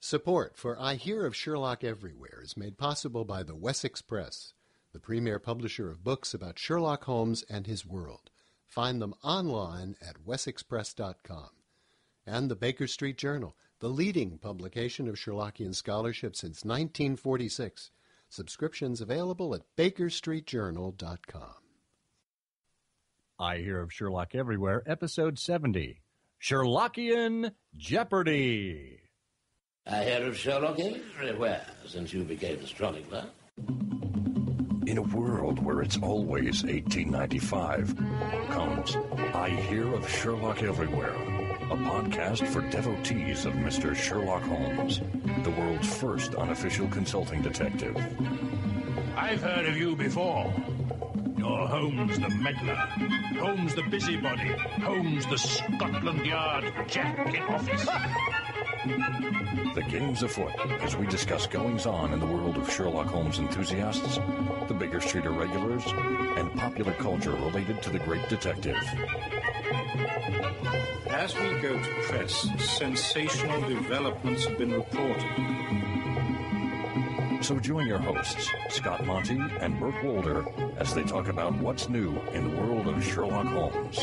Support for I Hear of Sherlock Everywhere is made possible by the Wessex Press, the premier publisher of books about Sherlock Holmes and his world. Find them online at wessexpress.com. And the Baker Street Journal, the leading publication of Sherlockian scholarship since 1946. Subscriptions available at bakerstreetjournal.com. I Hear of Sherlock Everywhere, Episode 70, Sherlockian Jeopardy! I hear of Sherlock everywhere since you became astronomer. In a world where it's always 1895, comes I Hear of Sherlock Everywhere, a podcast for devotees of Mr. Sherlock Holmes, the world's first unofficial consulting detective. I've heard of you before. You're Holmes the meddler, Holmes the busybody, Holmes the Scotland Yard Jack in office. The game's afoot as we discuss goings-on in the world of Sherlock Holmes enthusiasts, the Baker Street irregulars, and popular culture related to the great detective. As we go to press, sensational developments have been reported. So join your hosts, Scott Monty and Burt Wolder, as they talk about what's new in the world of Sherlock Holmes.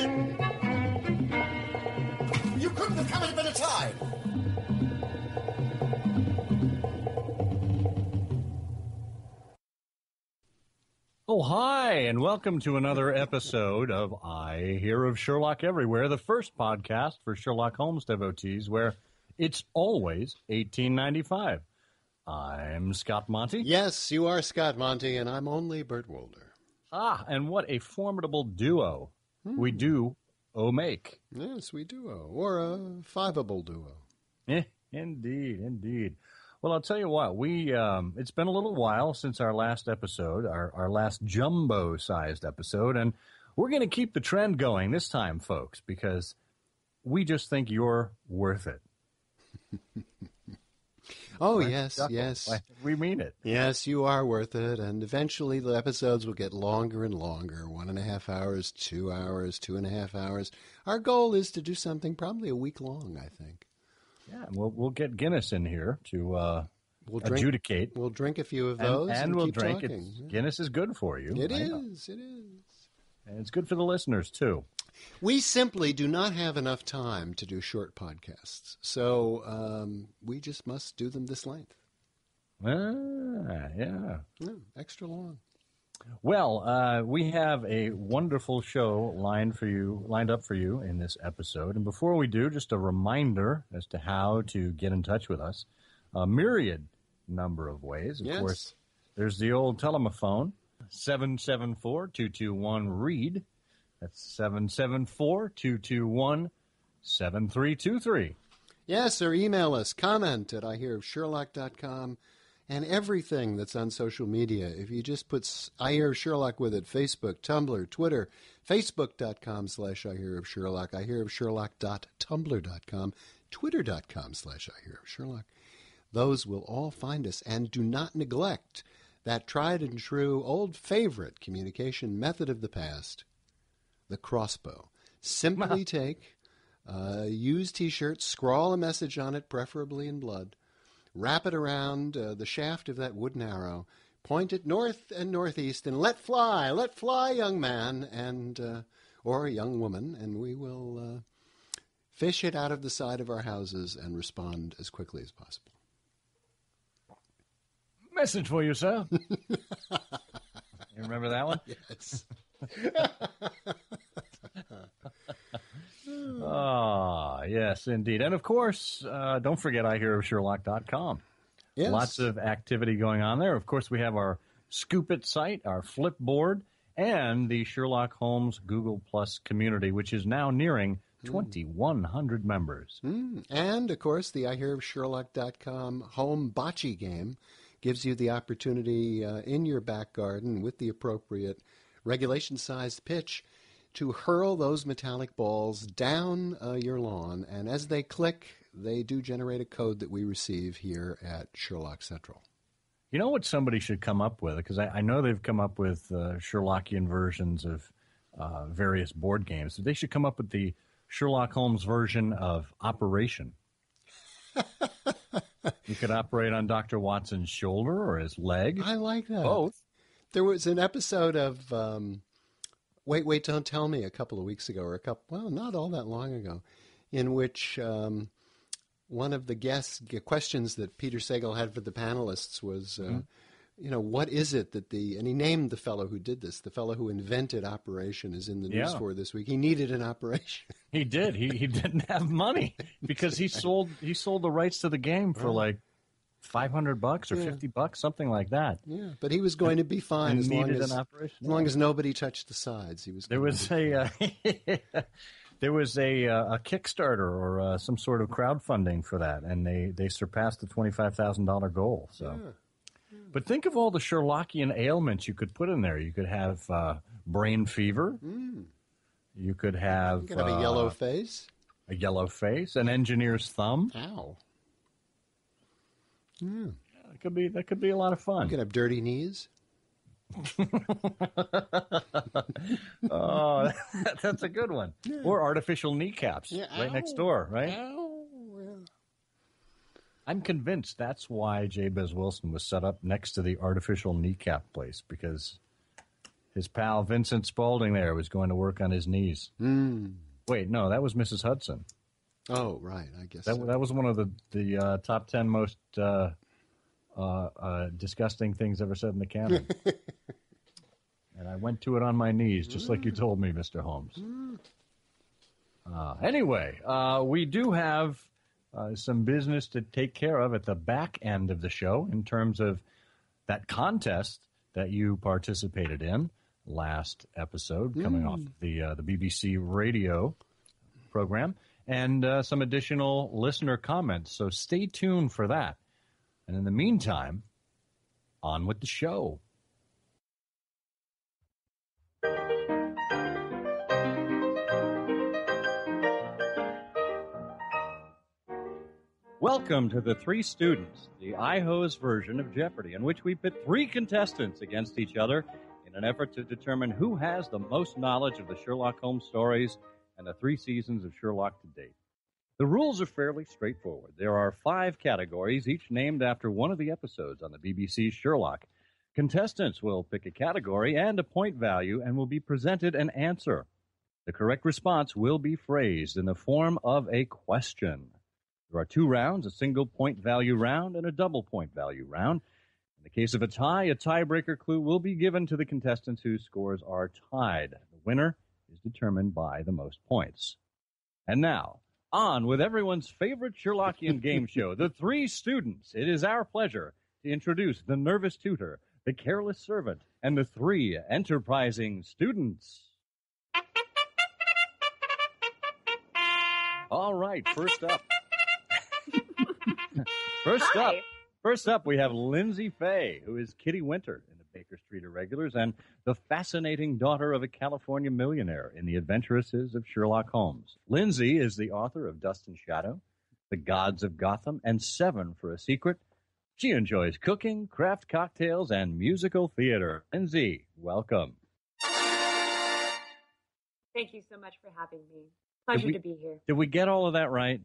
You couldn't have come at a better time! Oh, hi, and welcome to another episode of I Hear of Sherlock Everywhere, the first podcast for Sherlock Holmes devotees where it's always 1895. I'm Scott Monty. Yes, you are Scott Monty, and I'm only Burt Wolder. Ah, and what a formidable duo we do make. Yes, we duo, or a fiveable duo. Indeed, indeed. Well, I'll tell you what, it's been a little while since our last episode, our last jumbo-sized episode, and we're going to keep the trend going this time, folks, because we just think you're worth it. Oh, yes, yes. We mean it. Yes, you are worth it, and eventually the episodes will get longer and longer, 1.5 hours, 2 hours, 2.5 hours. Our goal is to do something probably a week long, I think. Yeah, we'll get Guinness in here to adjudicate. We'll drink a few of those and we'll keep drink. Talking. Guinness is good for you. It is. And it's good for the listeners, too. We simply do not have enough time to do short podcasts, so we just must do them this length. Yeah, extra long. Well, we have a wonderful show lined up for you in this episode. And before we do, just a reminder as to how to get in touch with us. A myriad number of ways. Of course, there's the old telephone, 774-221-READ. That's 774-221-7323. Yes, or email us, comment at ihearofsherlock.com. And everything that's on social media, if you just put I Hear of Sherlock with it, Facebook, Tumblr, Twitter, facebook.com/IHearOfSherlock, ihearofsherlock.tumblr.com, twitter.com/IHearOfSherlock. Those will all find us. And do not neglect that tried and true old favorite communication method of the past, the crossbow. Simply take a used T-shirt, scrawl a message on it, preferably in blood, wrap it around the shaft of that wooden arrow, point it north and northeast, and let fly, young man, and or young woman, and we will fish it out of the side of our houses and respond as quickly as possible. Message for you, sir. You remember that one? Yes. Yes, indeed. And, of course, don't forget ihearofsherlock.com. Yes. Lots of activity going on there. Of course, we have our Scoop It site, our Flipboard, and the Sherlock Holmes Google Plus community, which is now nearing 2,100 members. And, of course, the ihearofsherlock.com home bocce game gives you the opportunity in your back garden with the appropriate regulation-sized pitch to hurl those metallic balls down your lawn, and as they click, they do generate a code that we receive here at Sherlock Central. You know what somebody should come up with? Because I know they've come up with Sherlockian versions of various board games. They should come up with the Sherlock Holmes version of Operation. You could operate on Dr. Watson's shoulder or his leg. I like that. Both. There was an episode of Wait, Don't Tell Me a couple of weeks ago, not all that long ago, in which one of the questions that Peter Sagal had for the panelists was, what is it that and he named the fellow who did this, the fellow who invented Operation is in the news for this week. He needed an operation. He did. He didn't have money because he sold the rights to the game for like $500 or $50, something like that. Yeah, but he was going to be fine as long as nobody touched the sides. He was. There was a Kickstarter or some sort of crowdfunding for that, and they surpassed the $25,000 goal. So, but think of all the Sherlockian ailments you could put in there. You could have brain fever. You could have a yellow face. A yellow face, an engineer's thumb. Ow. Yeah, that could be a lot of fun. You could have dirty knees. Oh, that's a good one. Yeah. Or artificial kneecaps right next door, right? Ow. Yeah. I'm convinced that's why J. Biz Wilson was set up next to the artificial kneecap place, because his pal Vincent Spaulding there was going to work on his knees. Wait, no, that was Mrs. Hudson. Oh, right. I guess that was one of the top 10 most disgusting things ever said in the canon. And I went to it on my knees, just like you told me, Mr. Holmes. Anyway, we do have some business to take care of at the back end of the show in terms of that contest that you participated in last episode, coming off the BBC radio program. And some additional listener comments. So stay tuned for that. And in the meantime, on with the show. Welcome to the Three Students, the iHose version of Jeopardy, in which we pit three contestants against each other in an effort to determine who has the most knowledge of the Sherlock Holmes stories and the 3 seasons of Sherlock to date. The rules are fairly straightforward. There are 5 categories, each named after one of the episodes on the BBC's Sherlock. Contestants will pick a category and a point value and will be presented an answer. The correct response will be phrased in the form of a question. There are 2 rounds, a single point value round and a double point value round. In the case of a tie, a tiebreaker clue will be given to the contestants whose scores are tied. The winner is determined by the most points. And now, on with everyone's favorite Sherlockian game show, The Three Students. It is our pleasure to introduce the nervous tutor, the careless servant, and the 3 enterprising students. All right, first up. First up, we have Lindsay Fay, who is Kitty Winter in the Baker Street Irregulars and the fascinating daughter of a California millionaire in The Adventuresses of Sherlock Holmes. Lindsay is the author of Dust and Shadow, The Gods of Gotham, and 7 for a Secret. She enjoys cooking, craft cocktails, and musical theater. Lindsay, welcome. Thank you so much for having me. Pleasure to be here. Did we get all of that right?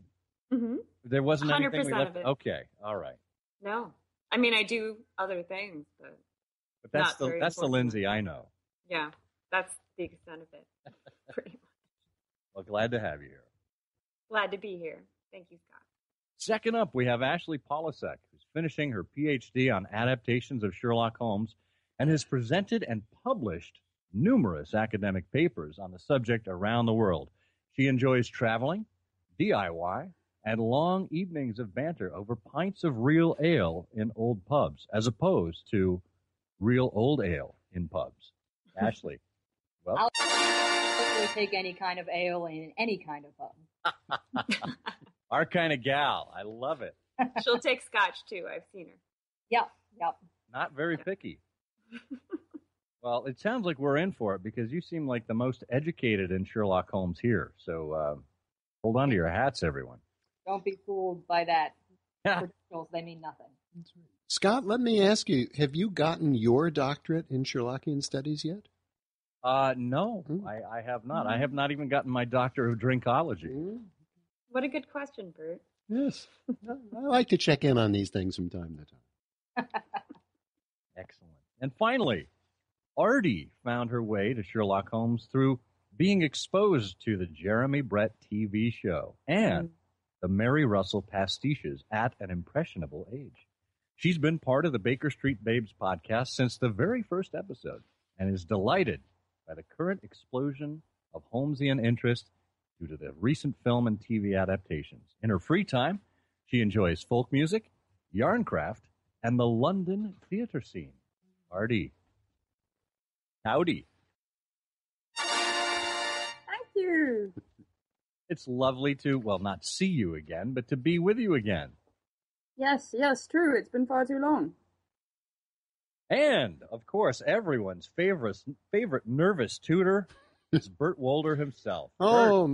Mm-hmm. There wasn't 100% anything we left? of it. Okay, all right. No. I mean, I do other things, but that's the Lindsay I know. Yeah, that's the extent of it, pretty much. Well, glad to have you here. Glad to be here. Thank you, Scott. Second up, we have Ashley Polasek, who's finishing her PhD on adaptations of Sherlock Holmes and has presented and published numerous academic papers on the subject around the world. She enjoys traveling, DIY, and long evenings of banter over pints of real ale in old pubs, as opposed to real old ale in pubs. Ashley, well, I'll absolutely take any kind of ale in any kind of pub. Our kind of gal. I love it. She'll take scotch, too. I've seen her. Yep. Not very picky. Well, it sounds like we're in for it because you seem like the most educated in Sherlock Holmes here. So hold on to your hats, everyone. Don't be fooled by that. Credentials, they mean nothing. Scott, let me ask you, have you gotten your doctorate in Sherlockian studies yet? No, I have not. I have not even gotten my doctor of drinkology. What a good question, Bert. Yes. I like to check in on these things from time to time. Excellent. And finally, Artie found her way to Sherlock Holmes through being exposed to the Jeremy Brett TV show and the Mary Russell pastiches at an impressionable age. She's been part of the Baker Street Babes podcast since the very first episode and is delighted by the current explosion of Holmesian interest due to the recent film and TV adaptations. In her free time, she enjoys folk music, yarncraft, and the London theater scene. Artie. Howdy. Thank you. It's lovely to, well, not see you again, but to be with you again. Yes, true. It's been far too long. And, of course, everyone's favorite nervous tutor is Bert Wolder himself. Oh,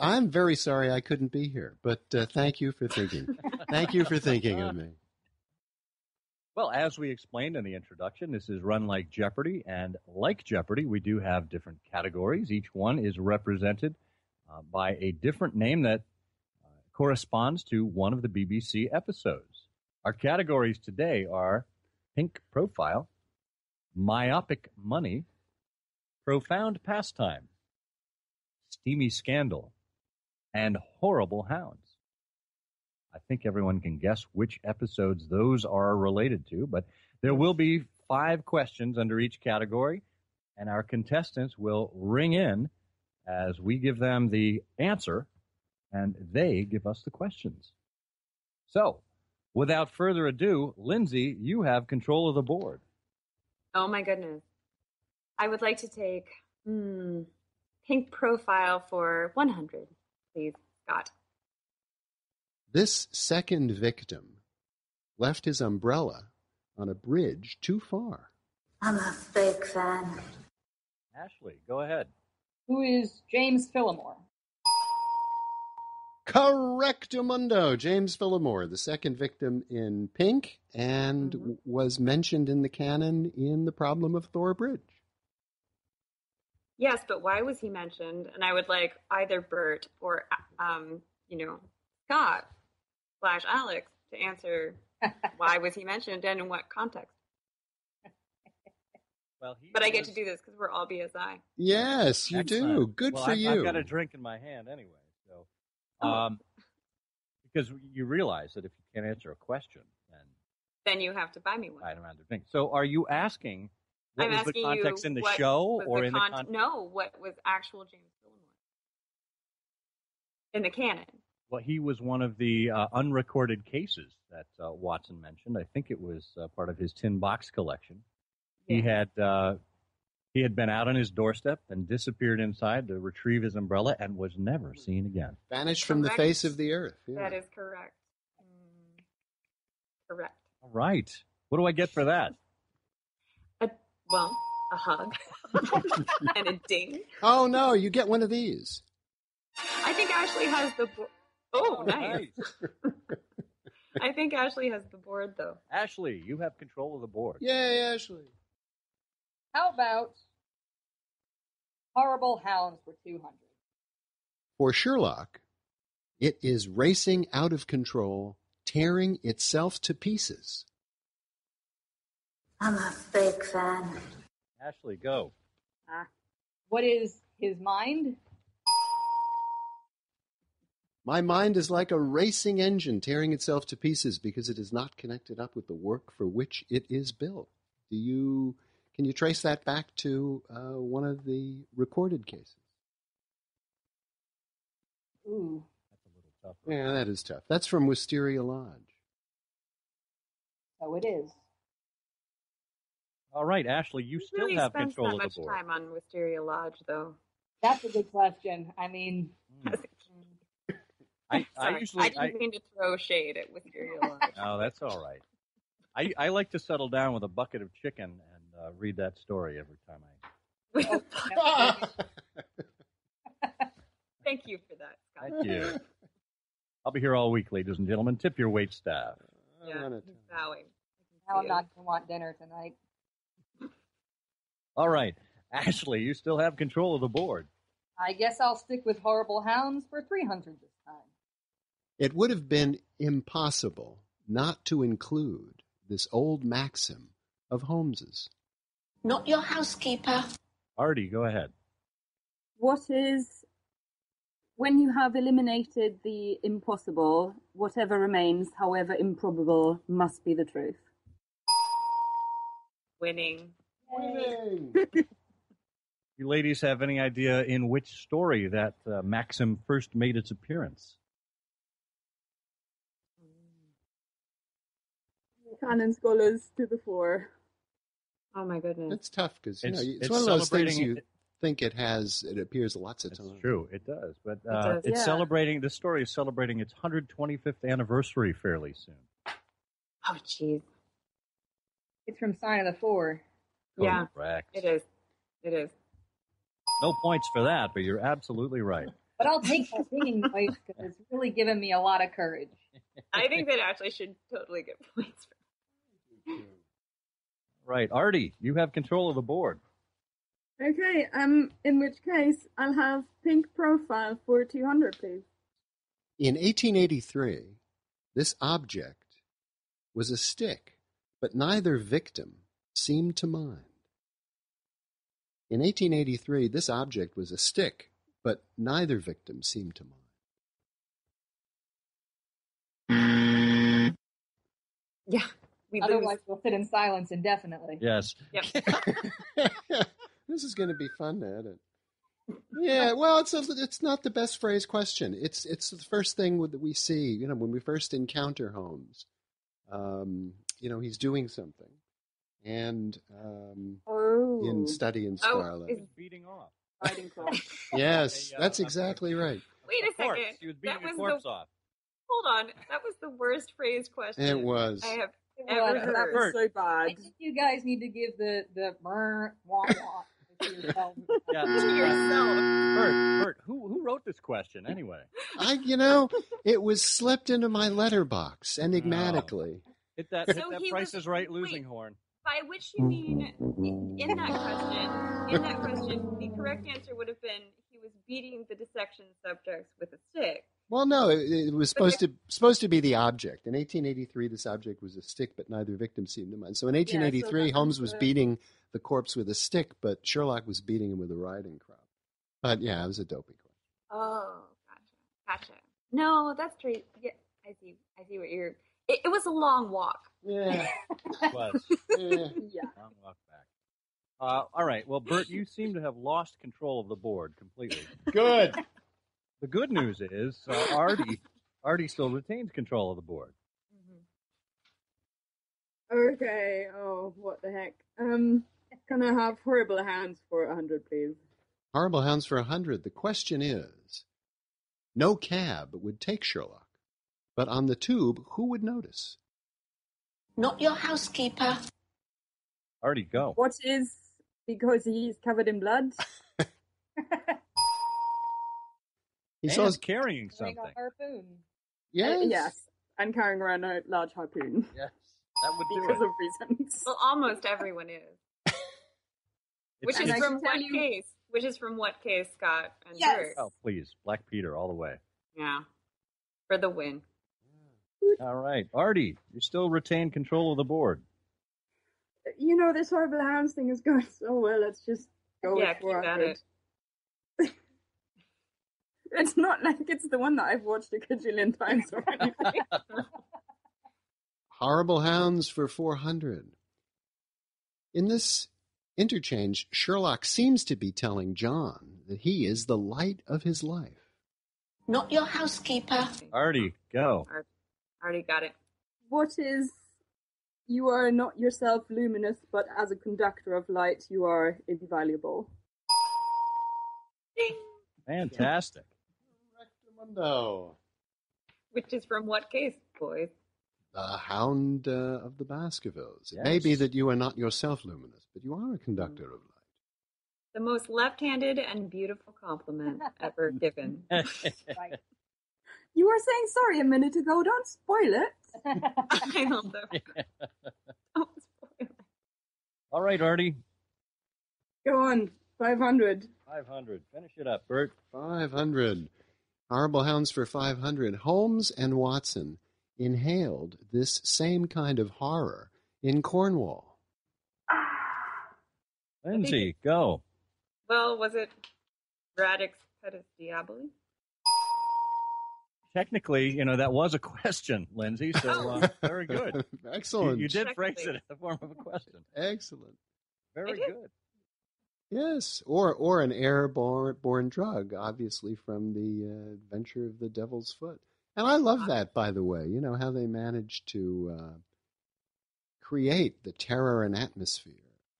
I'm very sorry I couldn't be here, but thank you for thinking. Thank you for thinking of me. Well, as we explained in the introduction, this is run like Jeopardy, and like Jeopardy, we do have different categories. Each one is represented by a different name that corresponds to one of the BBC episodes. Our categories today are Pink Profile, Myopic Money, Profound Pastime, Steamy Scandal, and Horrible Hounds. I think everyone can guess which episodes those are related to, but there will be 5 questions under each category, and our contestants will ring in as we give them the answer, and they give us the questions. So, without further ado, Lindsay, you have control of the board. Oh, my goodness. I would like to take Pink Profile for 100, please, Scott. This second victim left his umbrella on a bridge too far. I'm a fake fan. Ashley, go ahead. Who is James Phillimore? Correctamundo. James Phillimore, the second victim in Pink, and was mentioned in the canon in The Problem of Thor Bridge. Yes, but why was he mentioned? And I would like either Bert or, Scott / Alex to answer why was he mentioned and in what context. Well, but I get to do this because we're all BSI. Yes, you Excellent. do. Good for you. I've got a drink in my hand anyway. So, because you realize that if you can't answer a question, then you have to buy me one. I don't have to drink. So, are you asking what I'm was asking the context you in the what show was or the in the context? No, what was actual James Phillimore in the canon? Well, he was one of the unrecorded cases that Watson mentioned. I think it was part of his tin box collection. Yeah. He had been out on his doorstep and disappeared inside to retrieve his umbrella and was never seen again. Vanished from the face of the earth. Yeah. That is correct. Correct. All right. What do I get for that? A hug and a ding. Oh, no, you get one of these. I think Ashley has the board. Oh, nice. I think Ashley has the board, though. Ashley, you have control of the board. Yay, Ashley. How about Horrible Hounds for 200? For Sherlock, it is racing out of control, tearing itself to pieces. I'm a fake fan. Ashley, go. What is his mind? My mind is like a racing engine tearing itself to pieces because it is not connected up with the work for which it is built. Can you trace that back to one of the recorded cases? Ooh. That's a little tough. Yeah, that is tough. That's from Wisteria Lodge. So it is. All right, Ashley, you still have control of the board. Spends that much time on Wisteria Lodge, though. That's a good question. I mean... I didn't mean to throw shade at Wisteria Lodge. No, that's all right. I like to settle down with a bucket of chicken and read that story every time Thank you for that, Scott. Thank you. I'll be here all week, ladies and gentlemen. Tip your wait staff. Yeah, bowing. Now I'm not going to want dinner tonight. All right. Ashley, you still have control of the board. I guess I'll stick with Horrible Hounds for 300 this time. It would have been impossible not to include this old maxim of Holmes's. Not your housekeeper. Artie, go ahead. What is, when you have eliminated the impossible, whatever remains, however improbable, must be the truth? Winning. You ladies have any idea in which story that maxim first made its appearance? Canon scholars to the fore. Oh my goodness. It's tough because it's it's one of those things you celebrating- think it appears lots of times. It's true, it does. But does, it's yeah. celebrating, this story is celebrating its 125th anniversary fairly soon. Oh, jeez. It's from Sign of the Four. Yeah, Correct. it is. It is. No points for that, but you're absolutely right. But I'll take that singing voice because it's really given me a lot of courage. I think that Ashley should totally get points for Right. Artie, you have control of the board. Okay, in which case, I'll have pink profile for 200, please. In 1883, this object was a stick, but neither victim seemed to mind. In 1883, this object was a stick, but neither victim seemed to mind. Yeah. We Otherwise, we'll sit in silence indefinitely. Yes. Yep. This is going to be fun to edit. Yeah, well, it's not the best phrased question. It's the first thing that we see, when we first encounter Holmes. He's doing something, and in Study in Scarlet, is beating off. Riding clock. Yes, that's exactly right. Wait a second. He was beating That a was corpse off. Hold on. That was the worst phrased question It was. I have It ever was. heard. That was so I bad. think you guys need to give the wah wah to yourself. Yeah. To yourself. Bert, who wrote this question anyway? It was slipped into my letterbox enigmatically. Hit that So he Price was- is Right losing wait. horn. By which you mean, in that question, the correct answer would have been he was beating the dissection subjects with a stick. Well, no, it was supposed to be the object. In 1883, this object was a stick, but neither victim seemed to mind. So in 1883, Holmes was beating the corpse with a stick, but Sherlock was beating him with a riding crop. But yeah, it was a dopey question. Oh, gotcha. No, that's straight. Yeah, I see what you're. It was a long walk. Yeah. It was. Yeah. Long walk back. All right. Well, Bert, you seem to have lost control of the board completely. Good. The good news is Artie still retains control of the board. Okay, oh, what the heck. Can I have horrible hands for 100, please? Horrible Hounds for 100. The question is, no cab would take Sherlock, but on the tube, who would notice? Not your housekeeper. Artie, go. What is, because he's covered in blood? He's And also carrying Doing something. a harpoon. yes. Yes, and carrying around a large harpoon. Yes, that would do Because it. of reasons. Well, almost everyone is. Which is I from can tell what you- case? Which is from what case, Scott and Yes. Bert? Oh, please. Black Peter all the way. Yeah. For the win. All right. Artie, you still retain control of the board. This horrible hounds thing is going so well. Let's just go Yeah, with keep at 400. it. It's not like it's the one that I've watched a gajillion times already. Horrible Hounds for 400. In this interchange, Sherlock seems to be telling John that he is the light of his life. Not your housekeeper. Artie, go. Already got it. What is, you are not yourself luminous, but as a conductor of light, you are invaluable. Ding. Fantastic. Rectamundo. Which is from what case, boys? The Hound of the Baskervilles. It Yes. may be that you are not yourself luminous, but you are a conductor of light. The most left-handed and beautiful compliment ever given. Right. You were saying sorry a minute ago, don't spoil it. I love that. Don't spoil it. All right, Artie. Go on, 500. 500. Finish it up, Bert. 500. Horrible Hounds for 500. Holmes and Watson inhaled this same kind of horror in Cornwall. Lindsay, go. Well, was it Radix Pedis Diaboli? Technically, that was a question, Lindsay, so very good. Excellent. You did phrase it in the form of a question. Excellent. Very good. Yes, or an airborne drug, obviously from the Adventure of the Devil's Foot. And I love that, by the way, how they managed to create the terror and atmosphere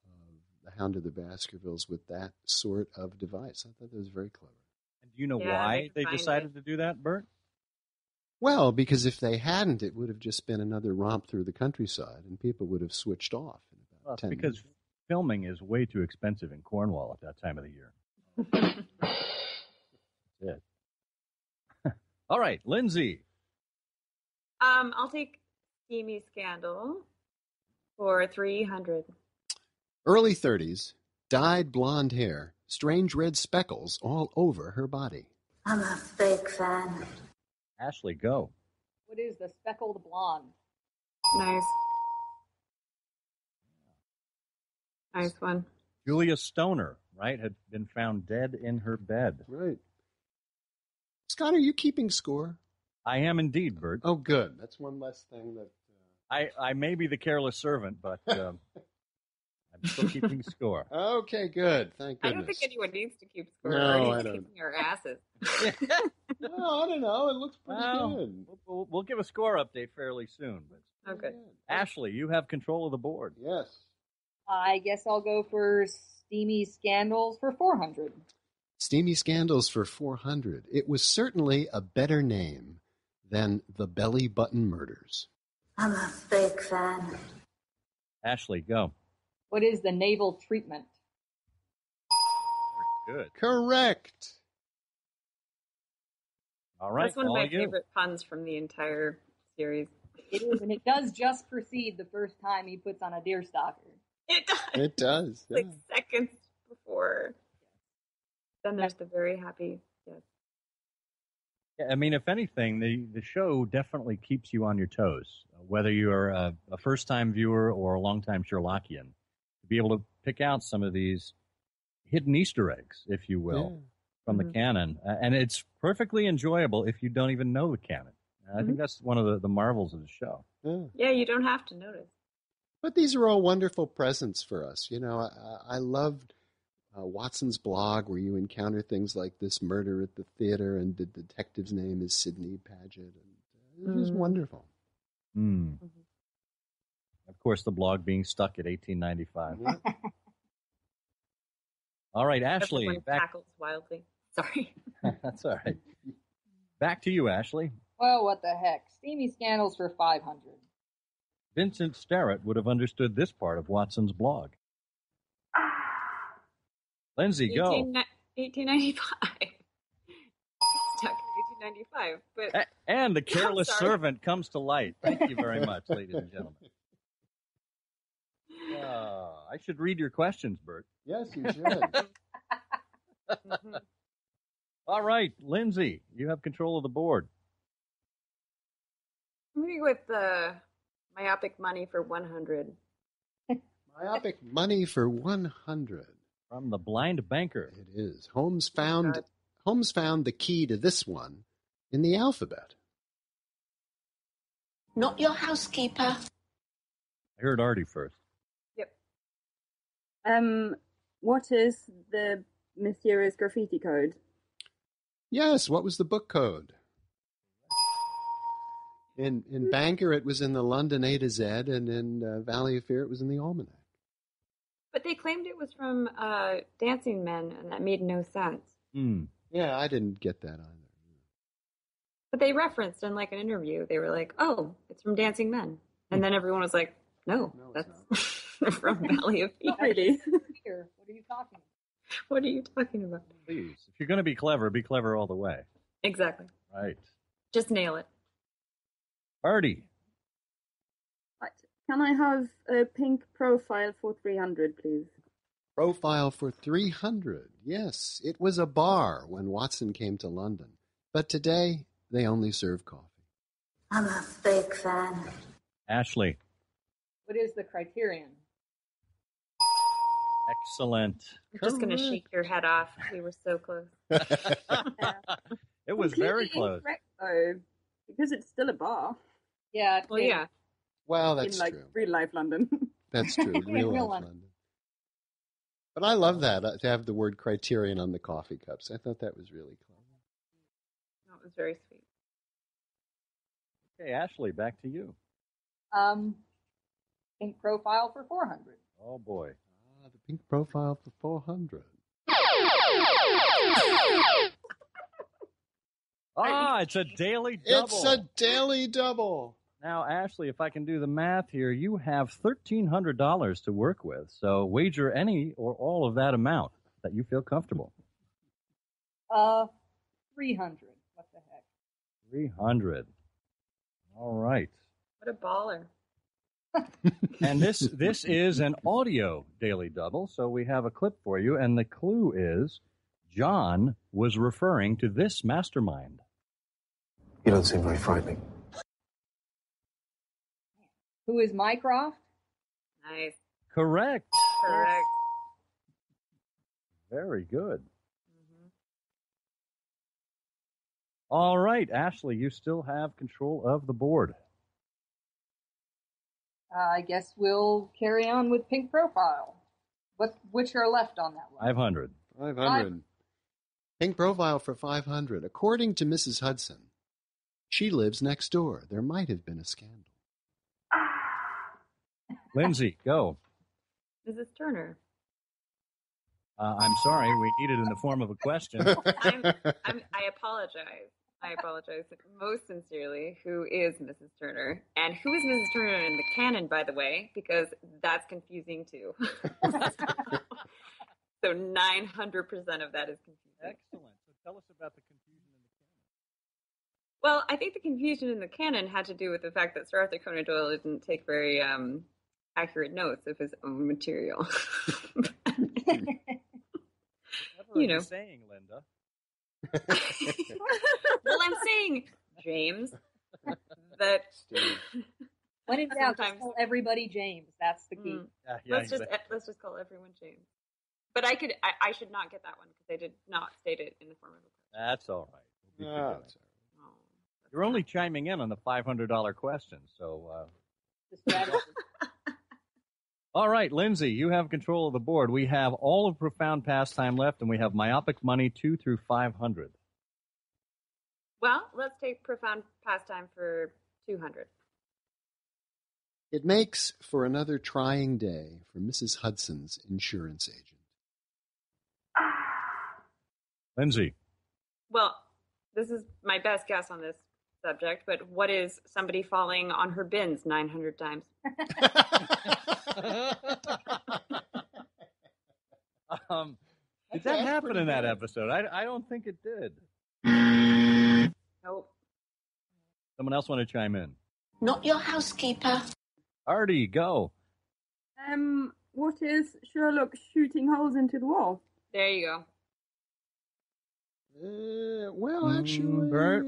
of The Hound of the Baskervilles with that sort of device. I thought that was very clever. And do you know why they decided to do that, Bert? Well, because if they hadn't, it would have just been another romp through the countryside, and people would have switched off in about 10 minutes. Because filming is way too expensive in Cornwall at that time of the year. That's it. All right, Lindsay. I'll take Steamy Scandal for 300. Early 30s, dyed blonde hair, strange red speckles all over her body. I'm a big fan. Ashley, go. What is the speckled blonde? Nice. Nice one. Julia Stoner, right, had been found dead in her bed. Right. Scott, are you keeping score? I am indeed, Bert. Oh, good. That's one less thing that... I may be the careless servant, but I'm still keeping score. Okay, good. Thank goodness. I don't think anyone needs to keep score. No, I don't. Keeping our asses. No, I don't know. It looks pretty good. We'll give a score update fairly soon. But okay. Ashley, you have control of the board. Yes. I guess I'll go for Steamy Scandals for 400. Steamy Scandals for 400. It was certainly a better name than the Belly Button Murders. I'm a big fan. Ashley, go. What is the naval treatment? Good. Correct. All right. That's one of my favorite puns from the entire series. It is, and it does just precede the first time he puts on a deerstalker. It does. It does. Like seconds before. Then there's the very happy. Yes. Yeah, I mean, if anything, the show definitely keeps you on your toes, whether you're a first-time viewer or a long-time Sherlockian, to be able to pick out some of these hidden Easter eggs, if you will, from the canon. And it's perfectly enjoyable if you don't even know the canon. I think that's one of the marvels of the show. Yeah, you don't have to notice. But these are all wonderful presents for us. I loved Watson's blog where you encounter things like this murder at the theater and the detective's name is Sidney Paget. And it was wonderful. Of course, the blog being stuck at 1895. All right, Ashley. Everyone cackles wildly. Sorry. That's all right. Back to you, Ashley. Well, what the heck. Steamy Scandals for 500. Vincent Starrett would have understood this part of Watson's blog. Lindsay, go. 1895. Stuck in 1895. But and the careless servant comes to light. Thank you very much, ladies and gentlemen. I should read your questions, Bert. Yes, you should. All right, Lindsay, you have control of the board. I'm going to go with Myopic Money for 100. Myopic Money for 100. From the Blind Banker. It is. Holmes found the key to this one in the alphabet. Not your housekeeper. I heard Artie first. Yep. What is the mysterious graffiti code? Yes, what was the book code? In Banker, it was in the London A to Z, and in Valley of Fear, it was in the Almanac. But they claimed it was from Dancing Men, and that made no sense. Yeah, I didn't get that either. But they referenced in like an interview, they were like, "Oh, it's from Dancing Men," and then everyone was like, "No, that's from Valley of Fear." Really? What are you talking about? What are you talking about? Please, if you're going to be clever all the way. Exactly. Right. Just nail it. Artie. Right. Can I have a pink profile for 300, please? Profile for 300. Yes, it was a bar when Watson came to London. But today, they only serve coffee. I'm a fake fan. Ashley. What is the criterion? Excellent. I'm just going to shake your head off. We were so close. It was very close. Incorrect, though, because it's still a bar. Yeah. Well, yeah. Well, that's in, like, true. real life London. That's true. Real life London. But I love that, to have the word criterion on the coffee cups. I thought that was really clever. That was very sweet. Okay, Ashley, back to you. Pink profile for 400. Oh, boy. The pink profile for 400. It's a daily double. It's a daily double. Now, Ashley, if I can do the math here, you have $1,300 to work with. So wager any or all of that amount that you feel comfortable. 300. What the heck? 300. All right. What a baller. And this is an audio daily double, so we have a clip for you, and the clue is John was referring to this mastermind. You don't seem very frightening. Who is Mycroft? Nice. Correct. Correct. Very good. All right, Ashley, you still have control of the board. I guess we'll carry on with pink profile. Which are left on that one? 500. 500. Pink profile for 500. According to Mrs. Hudson, she lives next door. There might have been a scandal. Lindsay, go. Mrs. Turner. I'm sorry, we need it in the form of a question. I apologize. I apologize most sincerely. Who is Mrs. Turner? And who is Mrs. Turner in the canon, by the way? Because that's confusing, too. So 900% of that is confusing. Excellent. So tell us about the confusion in the canon. Well, I think the confusion in the canon had to do with the fact that Sir Arthur Conan Doyle didn't take very accurate notes of his own material. You know, saying, Linda. Well, I'm saying, James, that when in doubt, just call everybody James. That's the key. Let's just call everyone James. But I should not get that one because I did not state it in the form of a question. That's all right. You're only chiming in on the $500 question, so. All right, Lindsay, you have control of the board. We have all of Profound Pastime left, and we have Myopic Money 2 through 500. Well, let's take Profound Pastime for 200. It makes for another trying day for Mrs. Hudson's insurance agent. Lindsay. Well, this is my best guess on this subject, but what is somebody falling on her bins 900 times? Did that happen in that episode? I don't think it did. Nope. Someone else want to chime in? Not your housekeeper. Artie, go. What is Sherlock shooting holes into the wall? There you go. Well, actually, Bert.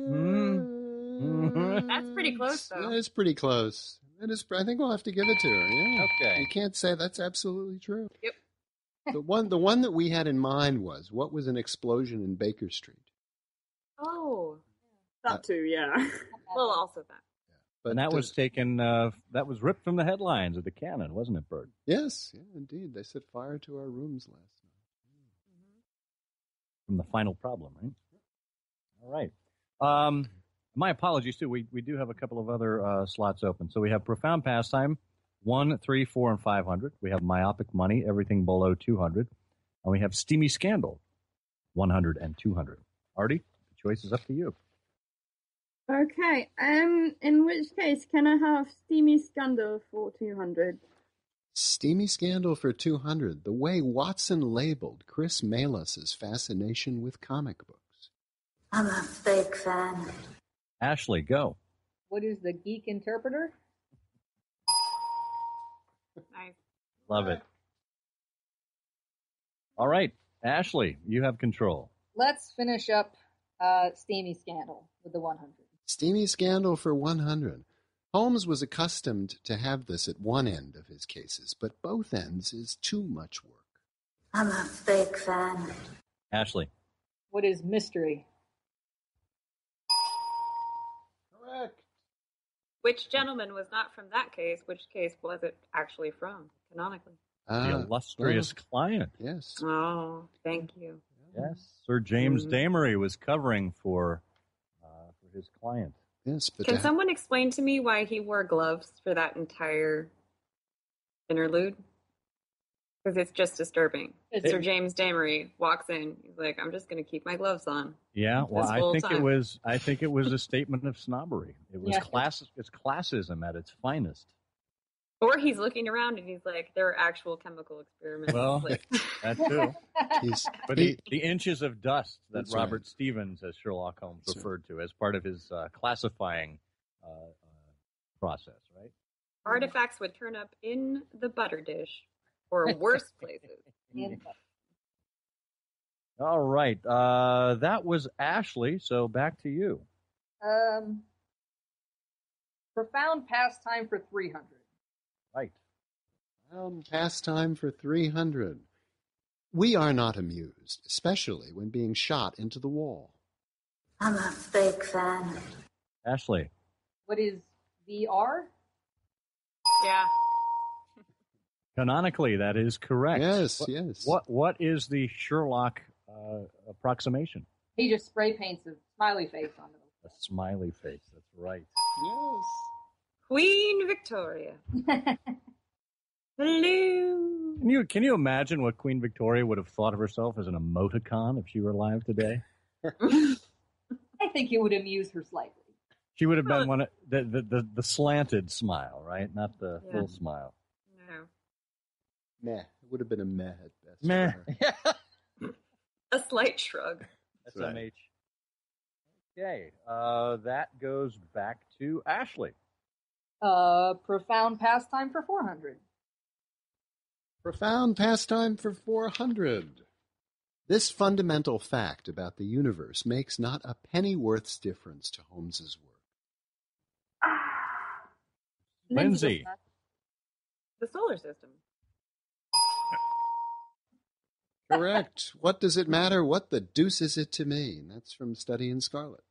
That's pretty close, though. It's pretty close. I think we'll have to give it to her. Yeah. Okay. You can't say that's absolutely true. Yep. The one that we had in mind was, what was an explosion in Baker Street? Oh. That too, yeah. Well, also that. But and that was taken, that was ripped from the headlines of the canon, wasn't it, Bert? Yes, yeah, indeed. They set fire to our rooms last night. From the final problem, right? All right. My apologies, too. We do have a couple of other slots open. So we have Profound Pastime, 1, 3, 4, and 500. We have Myopic Money, everything below 200. And we have Steamy Scandal, 100 and 200. Artie, the choice is up to you. Okay, in which case can I have Steamy Scandal for 200? Steamy Scandal for 200. The way Watson labeled Chris Malus's fascination with comic books. I'm a fake fan. Ashley, go. What is the geek interpreter? Nice. Love it. All right, Ashley, you have control. Let's finish up Steamy Scandal with the 100. Steamy Scandal for 100. Holmes was accustomed to have this at one end of his cases, but both ends is too much work. I'm a fake fan. Ashley. What is Mystery? Correct. Which gentleman was not from that case? Which case was it actually from, canonically? The illustrious client. Yes. Oh, thank you. Yes. Sir James Damery was covering for his client. Yes, but Can someone explain to me why he wore gloves for that entire interlude? Because it's just disturbing. Sir James Damery walks in. He's like, "I'm just going to keep my gloves on." Yeah, well, I think time. it was a statement of snobbery. It was It's classism at its finest. Or he's looking around and he's like, "There are actual chemical experiments." Well, like, that too. But the inches of dust that Robert Stevens, as Sherlock Holmes, referred to as part of his classifying process, right? Artifacts would turn up in the butter dish or worse places. All right. That was Ashley, so back to you. Profound Pastime for 300. Right. Pastime for 300. We are not amused, especially when being shot into the wall. I'm a fake fan. Ashley. What is VR? Yeah. Canonically, that is correct. Yes. What is the Sherlock approximation? He just spray paints a smiley face on it. A smiley face. That's right. Yes. Queen Victoria. Hello. Can you imagine what Queen Victoria would have thought of herself as an emoticon if she were alive today? I think it would amuse her slightly. She would have been one of the slanted smile, right? Not the full smile. No. Meh. It would have been a meh at best. Meh. A slight shrug. SMH. Right. Okay. That goes back to Ashley. Profound Pastime for 400. Profound Pastime for 400. This fundamental fact about the universe makes not a pennyworth's difference to Holmes's work. Lindsay. The solar system. Correct. What does it matter? What the deuce is it to me? And that's from Study in Scarlet.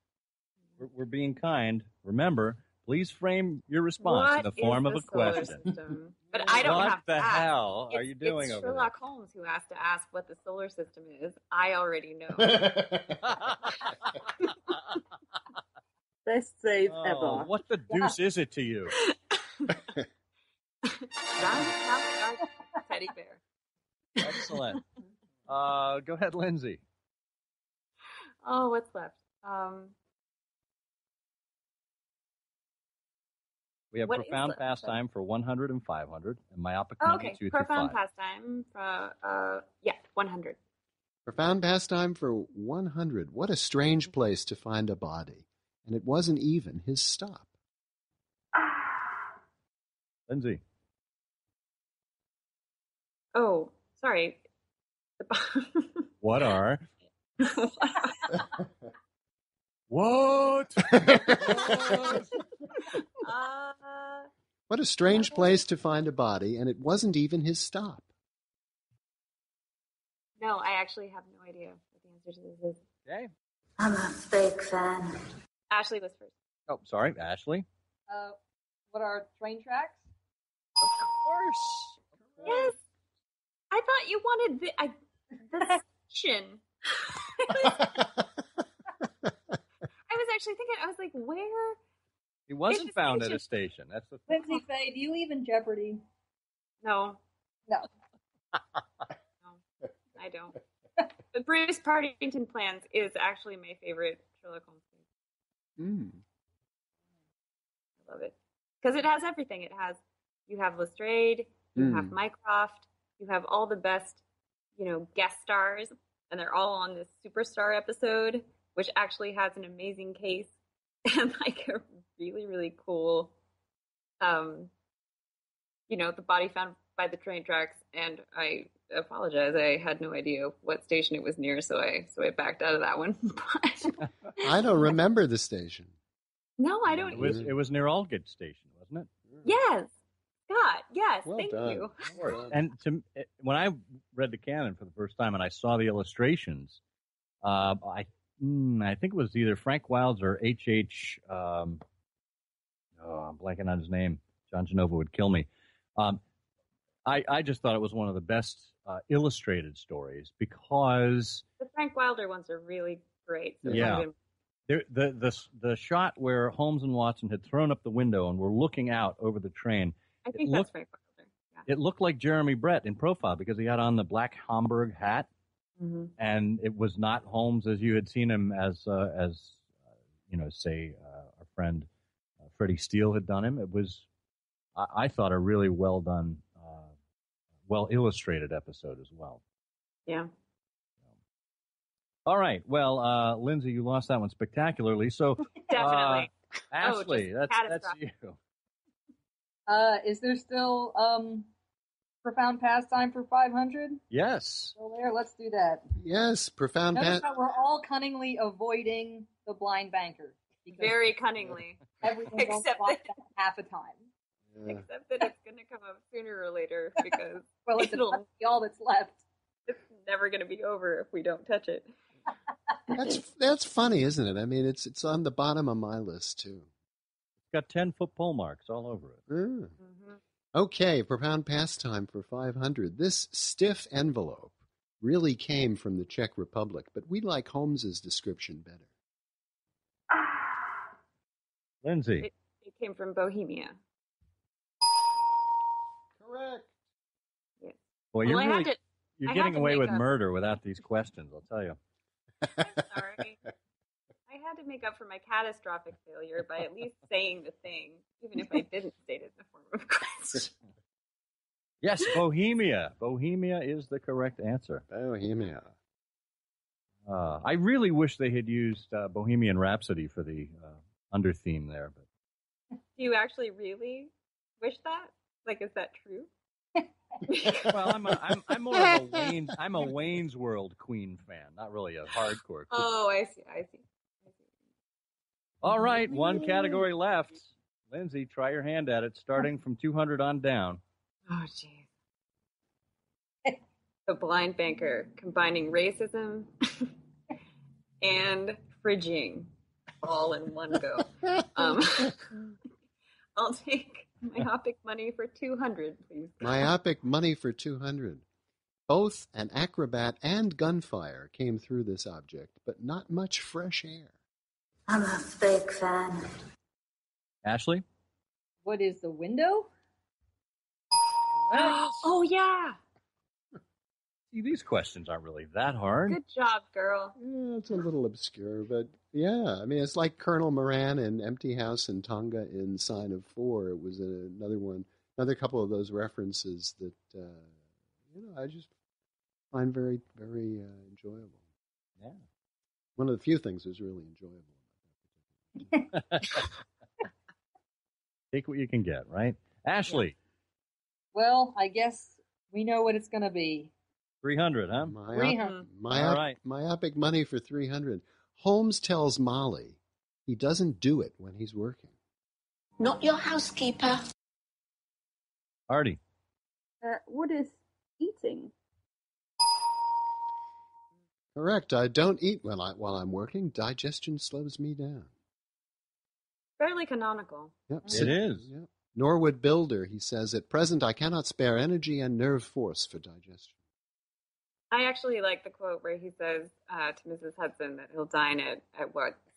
We're being kind. Remember, please frame your response in the form of a question. But I don't have to ask. What the hell are you doing over over Sherlock Holmes who has to ask what the solar system is. I already know. Best save ever. What the deuce is it to you? Teddy bear. Excellent. Go ahead, Lindsay. Oh, what's left? We have Profound Pastime for 100 and 500, and Myopic okay, 92 Profound to 5. Pastime for 100. Profound Pastime for 100. What a strange place to find a body. And it wasn't even his stop. Lindsay. Oh, sorry. What are? What? What a strange place to find a body, and it wasn't even his stop. No, I actually have no idea what the answer to this is. Okay. I'm a fake fan. Ashley was first. Oh, sorry, Ashley. What are train tracks? Of course. Yes. I thought you wanted the station. I was actually thinking, I was like, where? He wasn't found at a station. That's the thing. Lindsay Faye, do you even Jeopardy? No. No. No, I don't. But Bruce Partington Plans is actually my favorite Sherlock Holmes case. I love it. Because it has everything. You have Lestrade, you have Mycroft, you have all the best, guest stars, and they're all on this Superstar episode, which actually has an amazing case and like a really, really cool, the body found by the train tracks, and I apologize. I had no idea what station it was near, so I backed out of that one. But I don't remember the station. No, I don't. It was near Aldgate Station, wasn't it? Yes, Scott. Yes, well thank done. you. And when I read the canon for the first time and I saw the illustrations, I think it was either Frank Wilds or H.H. I'm blanking on his name. John Genova would kill me. I just thought it was one of the best illustrated stories because The Frank Wilder ones are really great. So yeah. The shot where Holmes and Watson had thrown up the window and were looking out over the train. I think that's Frank Wilder. Yeah. It looked like Jeremy Brett in profile because he had on the black Homburg hat, and it was not Holmes as you had seen him as say our friend Freddie Steele had done him. It was, I thought, a really well done, well illustrated episode as well. Yeah. All right. Well, Lindsay, you lost that one spectacularly. So definitely. Ashley, that's you. Is there still profound pastime for 500? Yes. Still there? Let's do that. Yes, profound Notice how we're all cunningly avoiding the blind banker. Very cunningly. Everything goes like that half a time. Yeah. Except that it's going to come up sooner or later because well, it's all that's left. It's never going to be over if we don't touch it. That's funny, isn't it? I mean, it's on the bottom of my list too. It's got 10-foot pole marks all over it. Okay, profound pastime for 500. This stiff envelope really came from the Czech Republic, but we like Holmes's description better. Lindsay. It came from Bohemia. Correct. Yeah. Boy, you're getting away with murder without these questions, I'll tell you. Sorry. I had to make up for my catastrophic failure by at least saying the thing, even if I didn't state it in the form of a question. Yes, Bohemia. Bohemia is the correct answer. Bohemia. I really wish they had used Bohemian Rhapsody for the under theme there. But do you actually really wish that? Like, is that true? Well, I'm more of I'm a Wayne's World Queen fan, not really a hardcore Queen. Oh, I see. All right, one category left. Lindsay, try your hand at it, starting from 200 on down. Oh, jeez. The blind banker, combining racism and fridging all in one go. I'll take myopic money for 200, please. Myopic money for 200. Both an acrobat and gunfire came through this object, but not much fresh air. I'm a fake fan. Ashley? What is the window? Oh, yeah. See, these questions aren't really that hard. Good job, girl. Yeah, it's a little obscure, but yeah. I mean, it's like Colonel Moran in Empty House and Tonga in Sign of Four. It was another couple of those references that, I just find very, very enjoyable. Yeah. One of the few things that was really enjoyable. Take what you can get, right? Ashley. Well, I guess we know what it's going to be. 300, huh? 300. All right. Myopic money for 300. Holmes tells Molly he doesn't do it when he's working. Not your housekeeper. Artie. What is eating? Correct. I don't eat while I'm working. Digestion slows me down. Fairly canonical. Yep. It is. Yep. Norwood Builder, he says, at present I cannot spare energy and nerve force for digestion. I actually like the quote where he says to Mrs. Hudson that he'll dine at